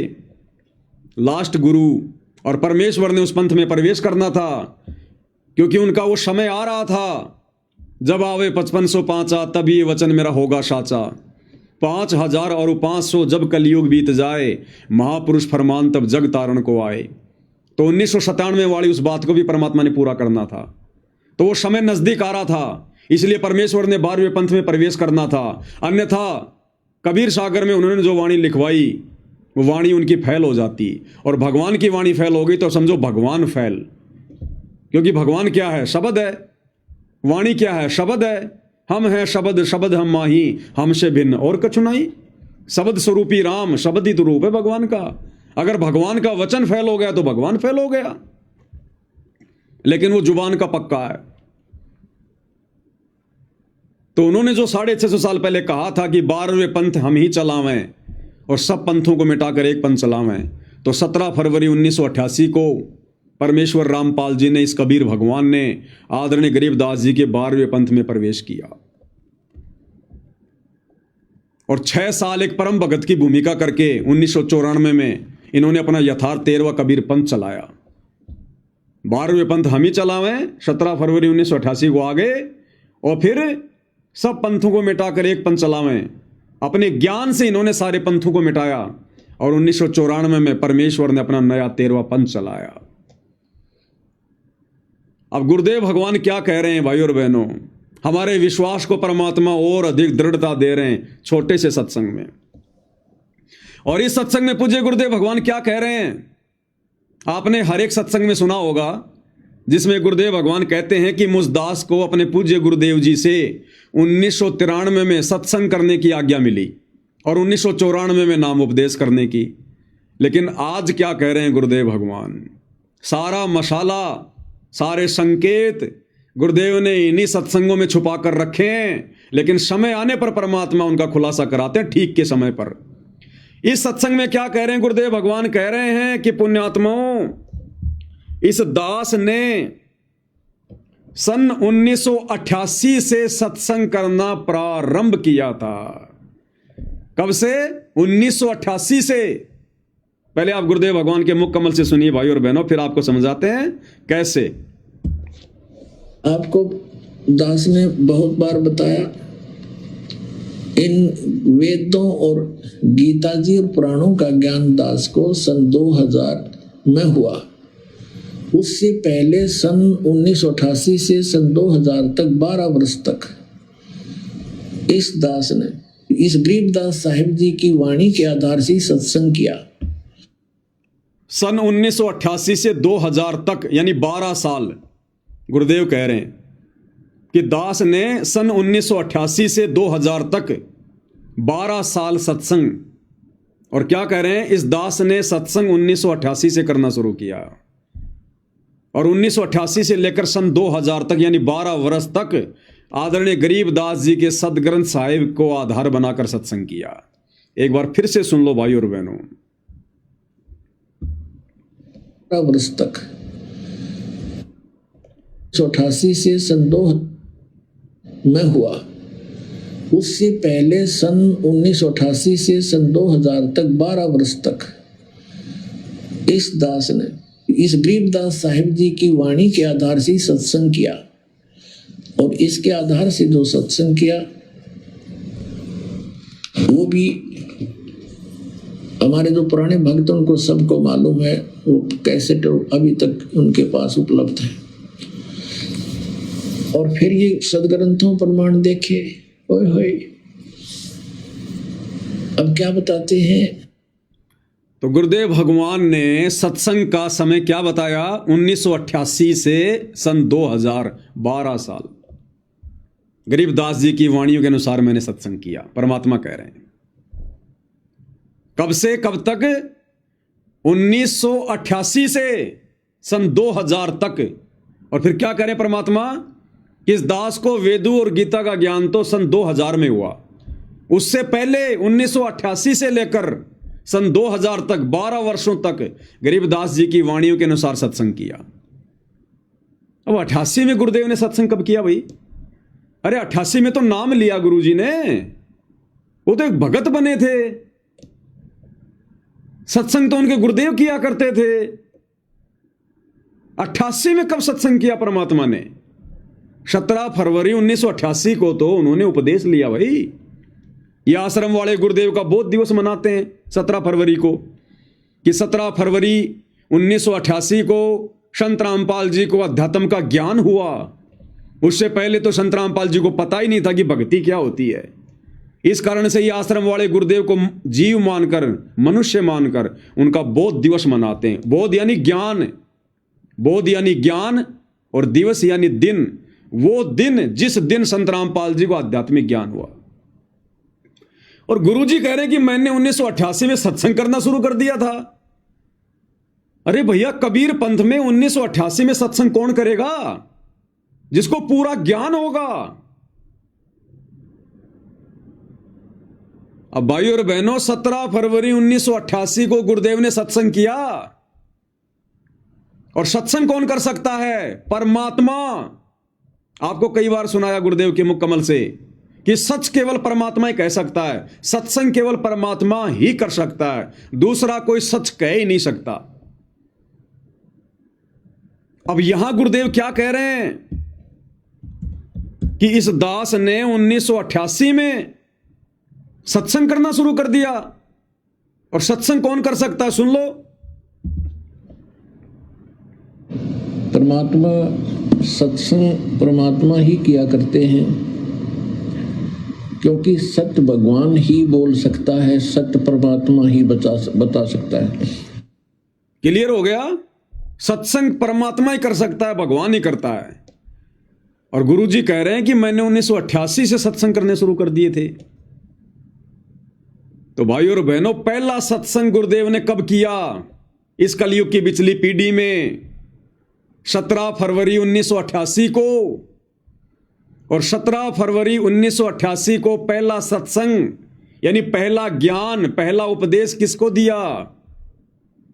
लास्ट गुरु। और परमेश्वर ने उस पंथ में प्रवेश करना था, क्योंकि उनका वो समय आ रहा था, जब आवे 5505 तब ये वचन मेरा होगा साचा। 5000 और 500 जब कलयुग बीत जाए, महापुरुष फरमान तब जग तारण को आए। तो 1997 वाली उस बात को भी परमात्मा ने पूरा करना था। तो वो समय नजदीक आ रहा था, इसलिए परमेश्वर ने 12वें पंथ में प्रवेश करना था। अन्यथा कबीर सागर में उन्होंने जो वाणी लिखवाई, वो वाणी उनकी फैल हो जाती, और भगवान की वाणी फैल हो गई तो समझो भगवान फैल। क्योंकि भगवान क्या है? शब्द है। वाणी क्या है? शब्द है। हम हैं शब्द, शब्द हम माही, हमसे भिन्न और कछु नहीं। शब्द स्वरूपी राम, शब्द ही तो रूप है भगवान का। अगर भगवान का वचन फैल हो गया तो भगवान फैल हो गया, लेकिन वो जुबान का पक्का है। तो उन्होंने जो 650 साल पहले कहा था कि 12वें पंथ हम ही चलावें और सब पंथों को मिटाकर एक पंथ चलावें, तो 17 फरवरी 1988 को परमेश्वर रामपाल जी ने, इस कबीर भगवान ने, आदरणीय गरीबदास जी के 12वें पंथ में प्रवेश किया। और 6 साल एक परम भगत की भूमिका करके 1994 में इन्होंने अपना यथार्थ 13वां कबीर पंथ चलाया। 12वें पंथ हम ही चलावें, 17 फरवरी 1988 को आगे, और फिर सब पंथों को मिटाकर एक पंथ चलावें। अपने ज्ञान से इन्होंने सारे पंथों को मिटाया, और 1994 में परमेश्वर ने अपना नया 13वां पंथ चलाया। अब गुरुदेव भगवान क्या कह रहे हैं भाई और बहनों? हमारे विश्वास को परमात्मा और अधिक दृढ़ता दे रहे हैं छोटे से सत्संग में। और इस सत्संग में पूज्य गुरुदेव भगवान क्या कह रहे हैं? आपने हर एक सत्संग में सुना होगा जिसमें गुरुदेव भगवान कहते हैं कि मुझ दास को अपने पूज्य गुरुदेव जी से 1993 में सत्संग करने की आज्ञा मिली और 1994 में नाम उपदेश करने की। लेकिन आज क्या कह रहे हैं गुरुदेव भगवान? सारा मसाला, सारे संकेत गुरुदेव ने इन्हीं सत्संगों में छुपा कर रखे हैं, लेकिन समय आने पर परमात्मा उनका खुलासा कराते हैं ठीक के समय पर। इस सत्संग में क्या कह रहे हैं गुरुदेव भगवान? कह रहे हैं कि पुण्यात्माओं, इस दास ने सन 1988 से सत्संग करना प्रारंभ किया था। कब से? 1988 से। पहले आप गुरुदेव भगवान के मुख कमल से सुनिए भाई और बहनों, फिर आपको समझाते हैं कैसे। आपको दास ने बहुत बार बताया इन वेदों और गीता जी और पुराणों का ज्ञान दास को सन 2000 में हुआ। उससे पहले सन 1988 से सन 2000 तक 12 वर्ष तक इस दास ने इस गरीबदास साहिब जी की वाणी के आधार से सत्संग किया। सन 1988 से 2000 तक यानी 12 साल गुरुदेव कह रहे हैं कि दास ने सन 1988 से 2000 तक 12 साल सत्संग, और क्या कह रहे हैं, इस दास ने सत्संग 1988 से करना शुरू किया और 1988 से लेकर सन 2000 तक यानी 12 वर्ष तक आदरणीय गरीबदास जी के सदग्रंथ साहिब को आधार बनाकर सत्संग किया। एक बार फिर से सुन लो भाई और बहनों। वर्ष तक 1988 से सन 2000 में हुआ। उससे पहले सन 1988 से सन 2000 तक 12 वर्ष तक इस दास ने इस गरीबदास साहिब जी की वाणी के आधार से सत्संग किया, और इसके आधार से जो सत्संग किया वो भी हमारे जो पुराने भक्त उनको सबको मालूम है, वो कैसेट अभी तक उनके पास उपलब्ध है। और फिर ये सदग्रंथों प्रमाण देखे, ओए होए, अब क्या बताते हैं। तो गुरुदेव भगवान ने सत्संग का समय क्या बताया, 1988 से सन 2000 12 साल गरीबदास जी की वाणियों के अनुसार मैंने सत्संग किया। परमात्मा कह रहे हैं कब से कब तक, 1988 से सन 2000 तक। और फिर क्या करें परमात्मा, इस दास को वेदों और गीता का ज्ञान तो सन 2000 में हुआ, उससे पहले 1988 से लेकर सन 2000 तक 12 वर्षों तक गरीबदास जी की वाणियों के अनुसार सत्संग किया। अब 88 में गुरुदेव ने सत्संग कब किया भाई? अरे 88 में तो नाम लिया गुरुजी ने, वो तो एक भगत बने थे, सत्संग तो उनके गुरुदेव किया करते थे। 88 में कब सत्संग किया परमात्मा ने? 17 फरवरी 1988 को तो उन्होंने उपदेश लिया भाई। ये आश्रम वाले गुरुदेव का बोध दिवस मनाते हैं 17 फरवरी को, कि 17 फरवरी 1988 को संत रामपाल जी को अध्यात्म का ज्ञान हुआ। उससे पहले तो संत रामपाल जी को पता ही नहीं था कि भक्ति क्या होती है। इस कारण से ये आश्रम वाले गुरुदेव को जीव मानकर, मनुष्य मानकर उनका बोध दिवस मनाते हैं। बोध यानी ज्ञान, बोध यानी ज्ञान, और दिवस यानी दिन, वो दिन जिस दिन संत रामपाल जी को आध्यात्मिक ज्ञान हुआ। और गुरुजी कह रहे हैं कि मैंने 1988 में सत्संग करना शुरू कर दिया था। अरे भैया, कबीर पंथ में 1988 में सत्संग कौन करेगा? जिसको पूरा ज्ञान होगा। अब भाई और बहनों, 17 फरवरी 1988 को गुरुदेव ने सत्संग किया, और सत्संग कौन कर सकता है? परमात्मा। आपको कई बार सुनाया गुरुदेव के मुख कमल से कि सच केवल परमात्मा ही कह सकता है, सत्संग केवल परमात्मा ही कर सकता है, दूसरा कोई सच कह ही नहीं सकता। अब यहां गुरुदेव क्या कह रहे हैं कि इस दास ने 1988 में सत्संग करना शुरू कर दिया, और सत्संग कौन कर सकता है? सुन लो। परमात्मा, सत्संग परमात्मा ही किया करते हैं, क्योंकि सत्य भगवान ही बोल सकता है, सत्य परमात्मा ही बता सकता है। क्लियर हो गया? सत्संग परमात्मा ही कर सकता है, भगवान ही करता है। और गुरुजी कह रहे हैं कि मैंने 1988 से सत्संग करने शुरू कर दिए थे। तो भाई और बहनों, पहला सत्संग गुरुदेव ने कब किया? इस कलयुग की बिचली पीढ़ी में 17 फरवरी 1988 को। और 17 फरवरी 1988 को पहला सत्संग यानी पहला ज्ञान, पहला उपदेश किसको दिया?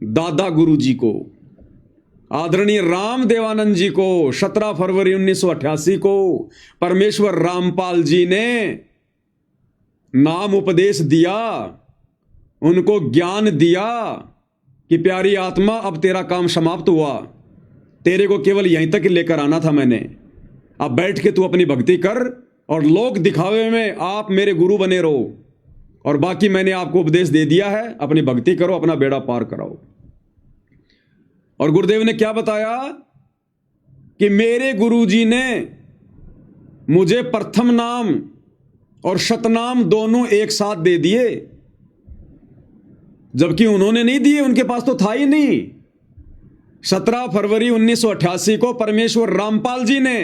दादा गुरुजी को, आदरणीय राम देवानंद जी को। 17 फरवरी 1988 को परमेश्वर रामपाल जी ने नाम उपदेश दिया, उनको ज्ञान दिया कि प्यारी आत्मा, अब तेरा काम समाप्त हुआ, तेरे को केवल यहीं तक लेकर आना था मैंने। अब बैठ के तू अपनी भक्ति कर, और लोक दिखावे में आप मेरे गुरु बने रहो, और बाकी मैंने आपको उपदेश दे दिया है, अपनी भक्ति करो, अपना बेड़ा पार कराओ। और गुरुदेव ने क्या बताया कि मेरे गुरुजी ने मुझे प्रथम नाम और शतनाम दोनों एक साथ दे दिए, जबकि उन्होंने नहीं दिए, उनके पास तो था ही नहीं। 17 फरवरी 1988 को परमेश्वर रामपाल जी ने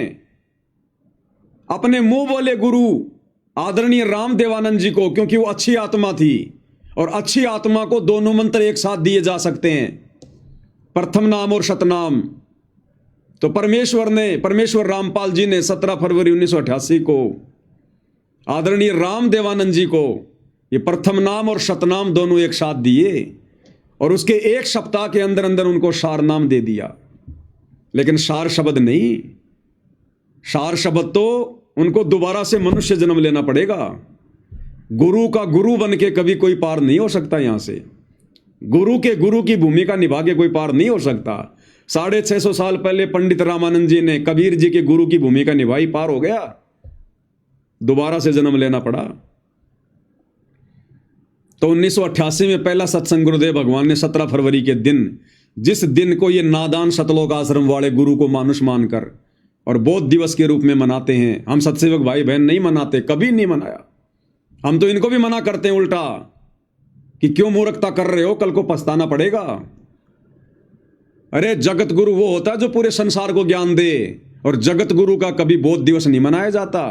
अपने मुंह बोले गुरु आदरणीय राम देवानंद जी को, क्योंकि वो अच्छी आत्मा थी और अच्छी आत्मा को दोनों मंत्र एक साथ दिए जा सकते हैं, प्रथम नाम और शतनाम। तो परमेश्वर रामपाल जी ने 17 फरवरी 1988 को आदरणीय राम देवानंद जी को ये प्रथम नाम और शतनाम दोनों एक साथ दिए, और उसके एक सप्ताह के अंदर अंदर उनको सार नाम दे दिया। लेकिन सार शब्द नहीं, सार शब्द तो उनको दोबारा से मनुष्य जन्म लेना पड़ेगा। गुरु का गुरु बन के कभी कोई पार नहीं हो सकता। यहां से गुरु की भूमिका निभा के कोई पार नहीं हो सकता। 650 साल पहले पंडित रामानंद जी ने कबीर जी के गुरु की भूमिका निभाई, पार हो गया, दोबारा से जन्म लेना पड़ा। तो 1988 में पहला सत्संग गुरुदेव भगवान ने 17 फरवरी के दिन, जिस दिन को ये नादान सतलोक आश्रम वाले गुरु को मानुष मानकर और बौद्ध दिवस के रूप में मनाते हैं, हम सत्सेवक भाई बहन नहीं मनाते, कभी नहीं मनाया। हम तो इनको भी मना करते हैं उल्टा कि क्यों मूर्खता कर रहे हो, कल को पछताना पड़ेगा। अरे जगत गुरु वो होता है जो पूरे संसार को ज्ञान दे, और जगत गुरु का कभी बौद्ध दिवस नहीं मनाया जाता।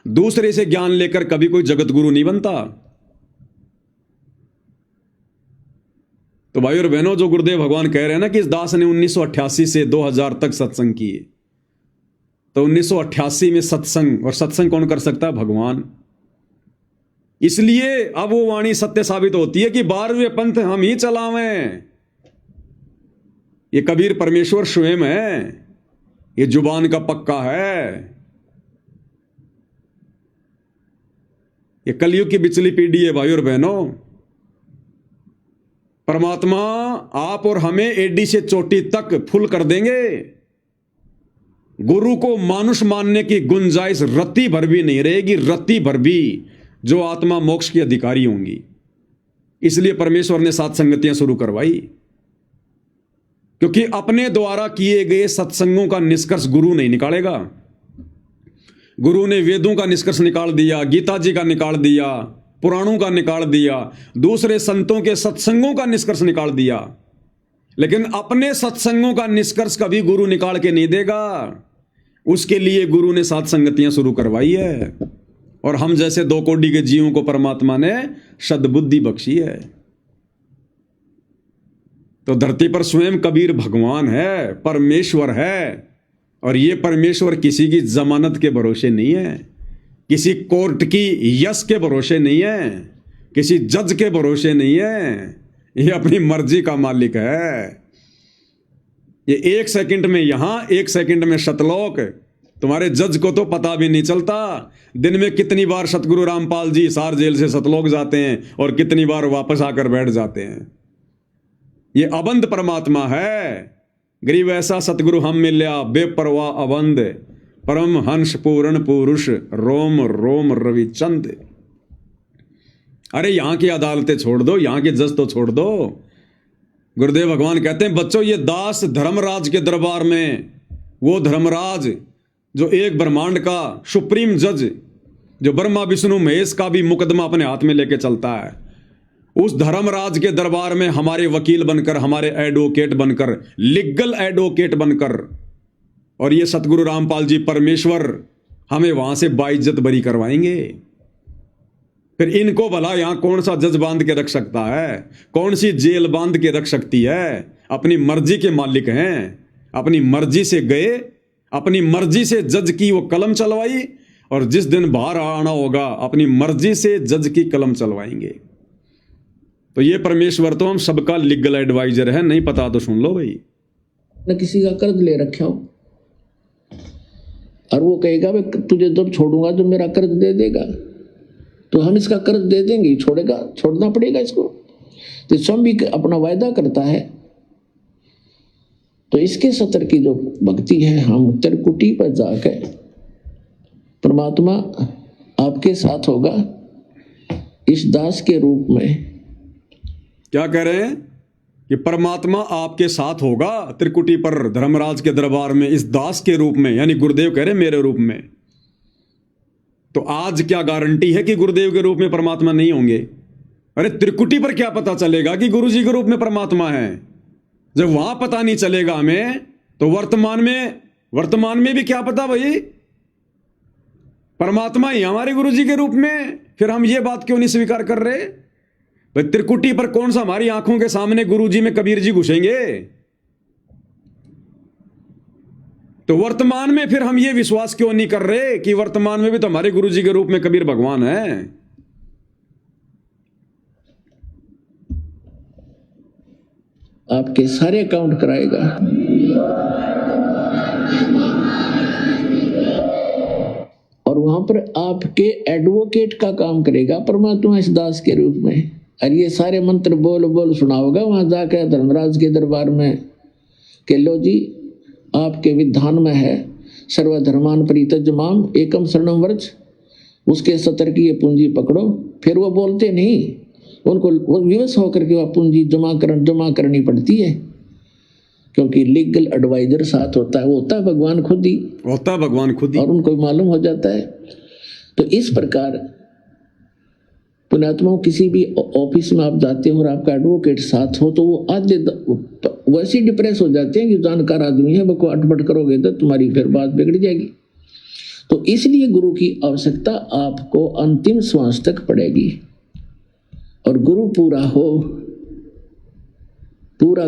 दूसरे से ज्ञान लेकर कभी कोई जगत गुरु नहीं बनता। तो भाई और बहनों, जो गुरुदेव भगवान कह रहे हैं ना कि इस दास ने 1988 से 2000 तक सत्संग किए, तो 1988 में सत्संग, और सत्संग कौन कर सकता है? भगवान। इसलिए अब वो वाणी सत्य साबित होती है कि 12वें पंथ हम ही चलावें। ये कबीर परमेश्वर स्वयं है, ये जुबान का पक्का है। ये कलयुग की बिचली पीढ़ी है भाई और बहनों। परमात्मा आप और हमें एडी से चोटी तक फुल कर देंगे। गुरु को मानुष मानने की गुंजाइश रत्ती भर भी नहीं रहेगी, रत्ती भर भी, जो आत्मा मोक्ष की अधिकारी होंगी। इसलिए परमेश्वर ने सात संगतियां शुरू करवाई, क्योंकि अपने द्वारा किए गए सत्संगों का निष्कर्ष गुरु नहीं निकालेगा। गुरु ने वेदों का निष्कर्ष निकाल दिया, गीता जी का निकाल दिया, पुराणों का निकाल दिया, दूसरे संतों के सत्संगों का निष्कर्ष निकाल दिया, लेकिन अपने सत्संगों का निष्कर्ष कभी गुरु निकाल के नहीं देगा। उसके लिए गुरु ने सात संगतियां शुरू करवाई है, और हम जैसे 2 कोटि के जीवों को परमात्मा ने सद्बुद्धि बख्शी है। तो धरती पर स्वयं कबीर भगवान है, परमेश्वर है, और ये परमेश्वर किसी की जमानत के भरोसे नहीं है, किसी कोर्ट की यश के भरोसे नहीं है, किसी जज के भरोसे नहीं है। ये अपनी मर्जी का मालिक है। ये 1 सेकंड में यहां, 1 सेकंड में सतलोक। तुम्हारे जज को तो पता भी नहीं चलता दिन में कितनी बार सतगुरु रामपाल जी हिसार जेल से सतलोक जाते हैं और कितनी बार वापस आकर बैठ जाते हैं। ये अबंध परमात्मा है। गरीब ऐसा सतगुरु हम मिल्या, बेपरवाह अबंध, परम हंस पूर्ण पुरुष, रोम रोम रविचंद। अरे यहां की अदालतें छोड़ दो, यहां के जज तो छोड़ दो। गुरुदेव भगवान कहते हैं, बच्चों ये दास धर्मराज के दरबार में, वो धर्मराज जो एक ब्रह्मांड का सुप्रीम जज, जो ब्रह्मा विष्णु महेश का भी मुकदमा अपने हाथ में लेके चलता है, उस धर्मराज के दरबार में हमारे वकील बनकर, हमारे एडवोकेट बनकर, लीगल एडवोकेट बनकर, और ये सतगुरु रामपाल जी परमेश्वर हमें वहां से बाइज्जत बरी करवाएंगे। फिर इनको भला यहां कौन सा जज बांध के रख सकता है? कौन सी जेल बांध के रख सकती है? अपनी मर्जी के मालिक हैं। अपनी मर्जी से गए, अपनी मर्जी से जज की वो कलम चलवाई, और जिस दिन बाहर आना होगा अपनी मर्जी से जज की कलम चलवाएंगे। तो ये परमेश्वर तो हम सबका लीगल एडवाइजर है। नहीं पता तो सुन लो भाई। न किसी का कर्ज ले रखा हो, और वो कहेगा भाई तुझे जब छोड़ूंगा तो मेरा कर्ज दे देगा, तो हम इसका कर्ज दे देंगे, छोड़ेगा, छोड़ना पड़ेगा इसको। तो स्वयं भी अपना वायदा करता है। तो इसके सतर की जो भक्ति है, हम त्रिकुटी पर जाकर परमात्मा आपके साथ होगा इस दास के रूप में। क्या कह रहे हैं कि परमात्मा आपके साथ होगा त्रिकुटी पर धर्मराज के दरबार में इस दास के रूप में, यानी गुरुदेव कह रहे हैं मेरे रूप में। तो आज क्या गारंटी है कि गुरुदेव के रूप में परमात्मा नहीं होंगे? अरे त्रिकुटी पर क्या पता चलेगा कि गुरु जी के रूप में परमात्मा है? जब वहां पता नहीं चलेगा हमें, तो वर्तमान में भी क्या पता भाई, परमात्मा ही हमारे गुरु जी के रूप में। फिर हम ये बात क्यों नहीं स्वीकार कर रहे भाई? त्रिकुटी पर कौन सा हमारी आंखों के सामने गुरु जी में कबीर जी घुसेंगे? तो वर्तमान में फिर हम ये विश्वास क्यों नहीं कर रहे कि वर्तमान में भी तो हमारे गुरु जी के रूप में कबीर भगवान है? आपके सारे अकाउंट कराएगा। और वहां पर आपके एडवोकेट का काम करेगा परमात्मा इस दास के रूप में। और ये सारे मंत्र बोल बोल सुनाओगा वहां जाकर धर्मराज के दरबार में कि लो जी आपके विधान में है सर्वधर्मान परित्यज्यमाम एकम शरणम व्रज, उसके 70 की ये पूंजी पकड़ो। फिर वो बोलते नहीं, उनको वो विवश होकर के वह पूंजी जमा करनी पड़ती है, क्योंकि लीगल एडवाइजर साथ होता है, वो होता है भगवान खुद ही, और उनको मालूम हो जाता है। तो इस प्रकार पुण्यात्माओं किसी भी ऑफिस में आप जाते हो और आपका एडवोकेट साथ हो, तो वो आधे वैसे डिप्रेस हो जाते हैं कि जानकार आदमी है, वो अटपट करोगे तो तुम्हारी फिर बात बिगड़ जाएगी। तो इसलिए गुरु की आवश्यकता आपको अंतिम श्वास तक पड़ेगी। और गुरु पूरा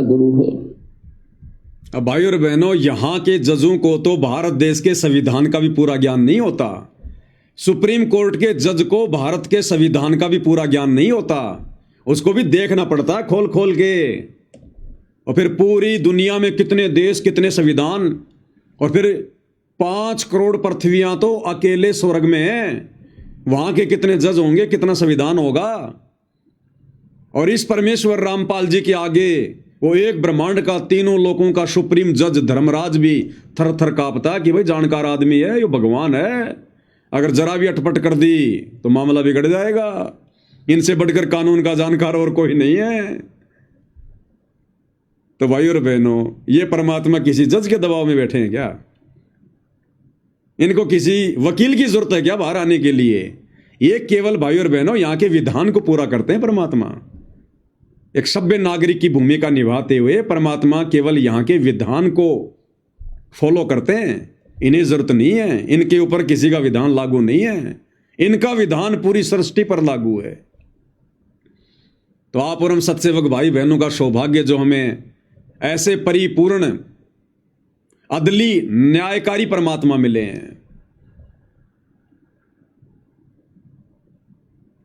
गुरु हो। अब भाई और बहनों, यहां के जजों को तो भारत देश के संविधान का भी पूरा ज्ञान नहीं होता। सुप्रीम कोर्ट के जज को भारत के संविधान का भी पूरा ज्ञान नहीं होता, उसको भी देखना पड़ता है खोल खोल के। और फिर पूरी दुनिया में कितने देश, कितने संविधान, और फिर 5 करोड़ पृथ्वियां तो अकेले स्वर्ग में हैं, वहां के कितने जज होंगे, कितना संविधान होगा। और इस परमेश्वर रामपाल जी के आगे वो एक ब्रह्मांड का, तीनों लोगों का सुप्रीम जज धर्मराज भी थर थर कांपता कि भाई जानकार आदमी है, ये भगवान है, अगर जरा भी अटपट कर दी तो मामला बिगड़ जाएगा, इनसे बढ़कर कानून का जानकार और कोई नहीं है। तो भाई और बहनों, ये परमात्मा किसी जज के दबाव में बैठे हैं क्या? इनको किसी वकील की जरूरत है क्या बाहर आने के लिए? ये केवल भाई और बहनों यहां के विधान को पूरा करते हैं परमात्मा। एक सभ्य नागरिक की भूमिका निभाते हुए परमात्मा केवल यहां के विधान को फॉलो करते हैं। इन्हें जरूरत नहीं है, इनके ऊपर किसी का विधान लागू नहीं है, इनका विधान पूरी सृष्टि पर लागू है। तो आप और हम सत्सेवक भाई बहनों का सौभाग्य जो हमें ऐसे परिपूर्ण अदली न्यायकारी परमात्मा मिले हैं।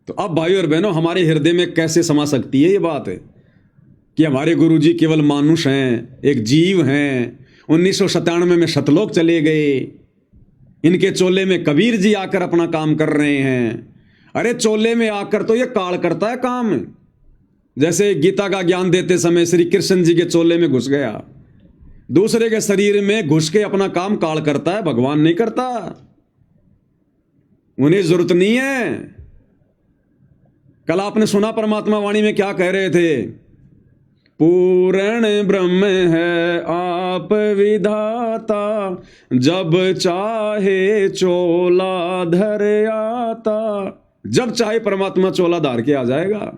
तो अब भाई और बहनों, हमारे हृदय में कैसे समा सकती है ये बात कि हमारे गुरुजी केवल मानुष हैं, एक जीव हैं। 1997 में सतलोक चले गए, इनके चोले में कबीर जी आकर अपना काम कर रहे हैं। अरे चोले में आकर तो ये काल करता है काम, जैसे गीता का ज्ञान देते समय श्री कृष्ण जी के चोले में घुस गया, दूसरे के शरीर में घुस के अपना काम काल करता है, भगवान नहीं करता। उन्हें जरूरत नहीं है। कल आपने सुना परमात्मा वाणी में क्या कह रहे थे? पूर्ण ब्रह्म है आप विधाता, जब चाहे चोला धर आता। जब चाहे परमात्मा चोला धार के आ जाएगा।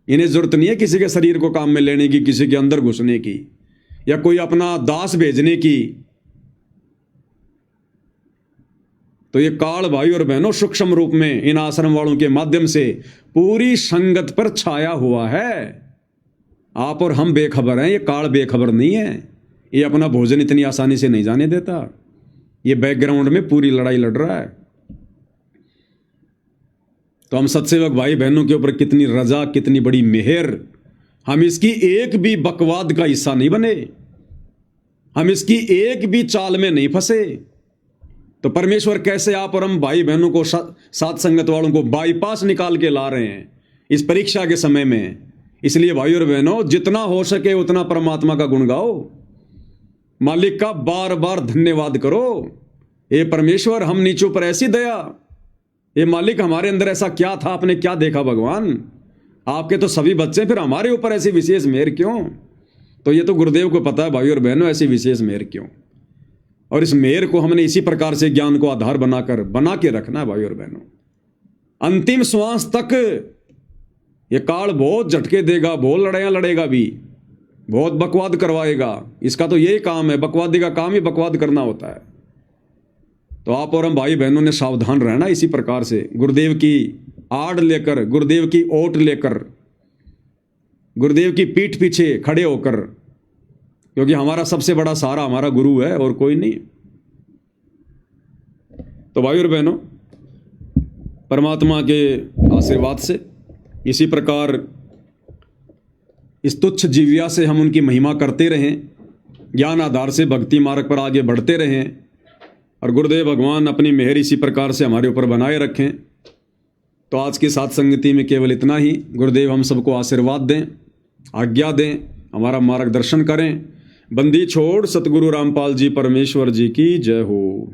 इन्हें जरूरत नहीं है किसी के शरीर को काम में लेने की, किसी के अंदर घुसने की, या कोई अपना दास भेजने की। तो ये काल भाई और बहनों सूक्ष्म रूप में इन आश्रम वालों के माध्यम से पूरी संगत पर छाया हुआ है। आप और हम बेखबर हैं, ये काल बेखबर नहीं है। ये अपना भोजन इतनी आसानी से नहीं जाने देता, ये बैकग्राउंड में पूरी लड़ाई लड़ रहा है। तो हम सत्सेवक भाई बहनों के ऊपर कितनी रजा, कितनी बड़ी मेहर, हम इसकी एक भी बकवाद का हिस्सा नहीं बने, हम इसकी एक भी चाल में नहीं फंसे। तो परमेश्वर कैसे आप और हम भाई बहनों को, साथ संगत वालों को बाईपास निकाल के ला रहे हैं इस परीक्षा के समय में। इसलिए भाई और बहनों, जितना हो सके उतना परमात्मा का गुण गाओ, मालिक का बार बार धन्यवाद करो। ये परमेश्वर हम नीचों पर ऐसी दया, ये मालिक हमारे अंदर ऐसा क्या था, आपने क्या देखा भगवान, आपके तो सभी बच्चे, फिर हमारे ऊपर ऐसी विशेष मेहर क्यों। तो ये तो गुरुदेव को पता है भाई और बहनों, ऐसी विशेष मेहर क्यों। और इस मेहर को हमने इसी प्रकार से ज्ञान को आधार बना के रखना है भाई और बहनों। अंतिम श्वास तक ये काल बहुत झटके देगा, बहुत लड़ाइयां लड़ेगा भी, बहुत बकवाद करवाएगा। इसका तो यही काम है, बकवादी का काम ही बकवाद करना होता है। तो आप और हम भाई बहनों ने सावधान रहना इसी प्रकार से, गुरुदेव की आड़ लेकर, गुरुदेव की ओट लेकर, गुरुदेव की पीठ पीछे खड़े होकर, क्योंकि हमारा सबसे बड़ा सहारा हमारा गुरु है और कोई नहीं। तो भाई और बहनों, परमात्मा के आशीर्वाद से इसी प्रकार इस तुच्छ जीविया से हम उनकी महिमा करते रहें, ज्ञान आधार से भक्ति मार्ग पर आगे बढ़ते रहें, और गुरुदेव भगवान अपनी मेहर इसी प्रकार से हमारे ऊपर बनाए रखें। तो आज की साथ संगति में केवल इतना ही। गुरुदेव हम सबको आशीर्वाद दें, आज्ञा दें, हमारा मार्गदर्शन करें। बंदी छोड़ सतगुरु रामपाल जी परमेश्वर जी की जय हो।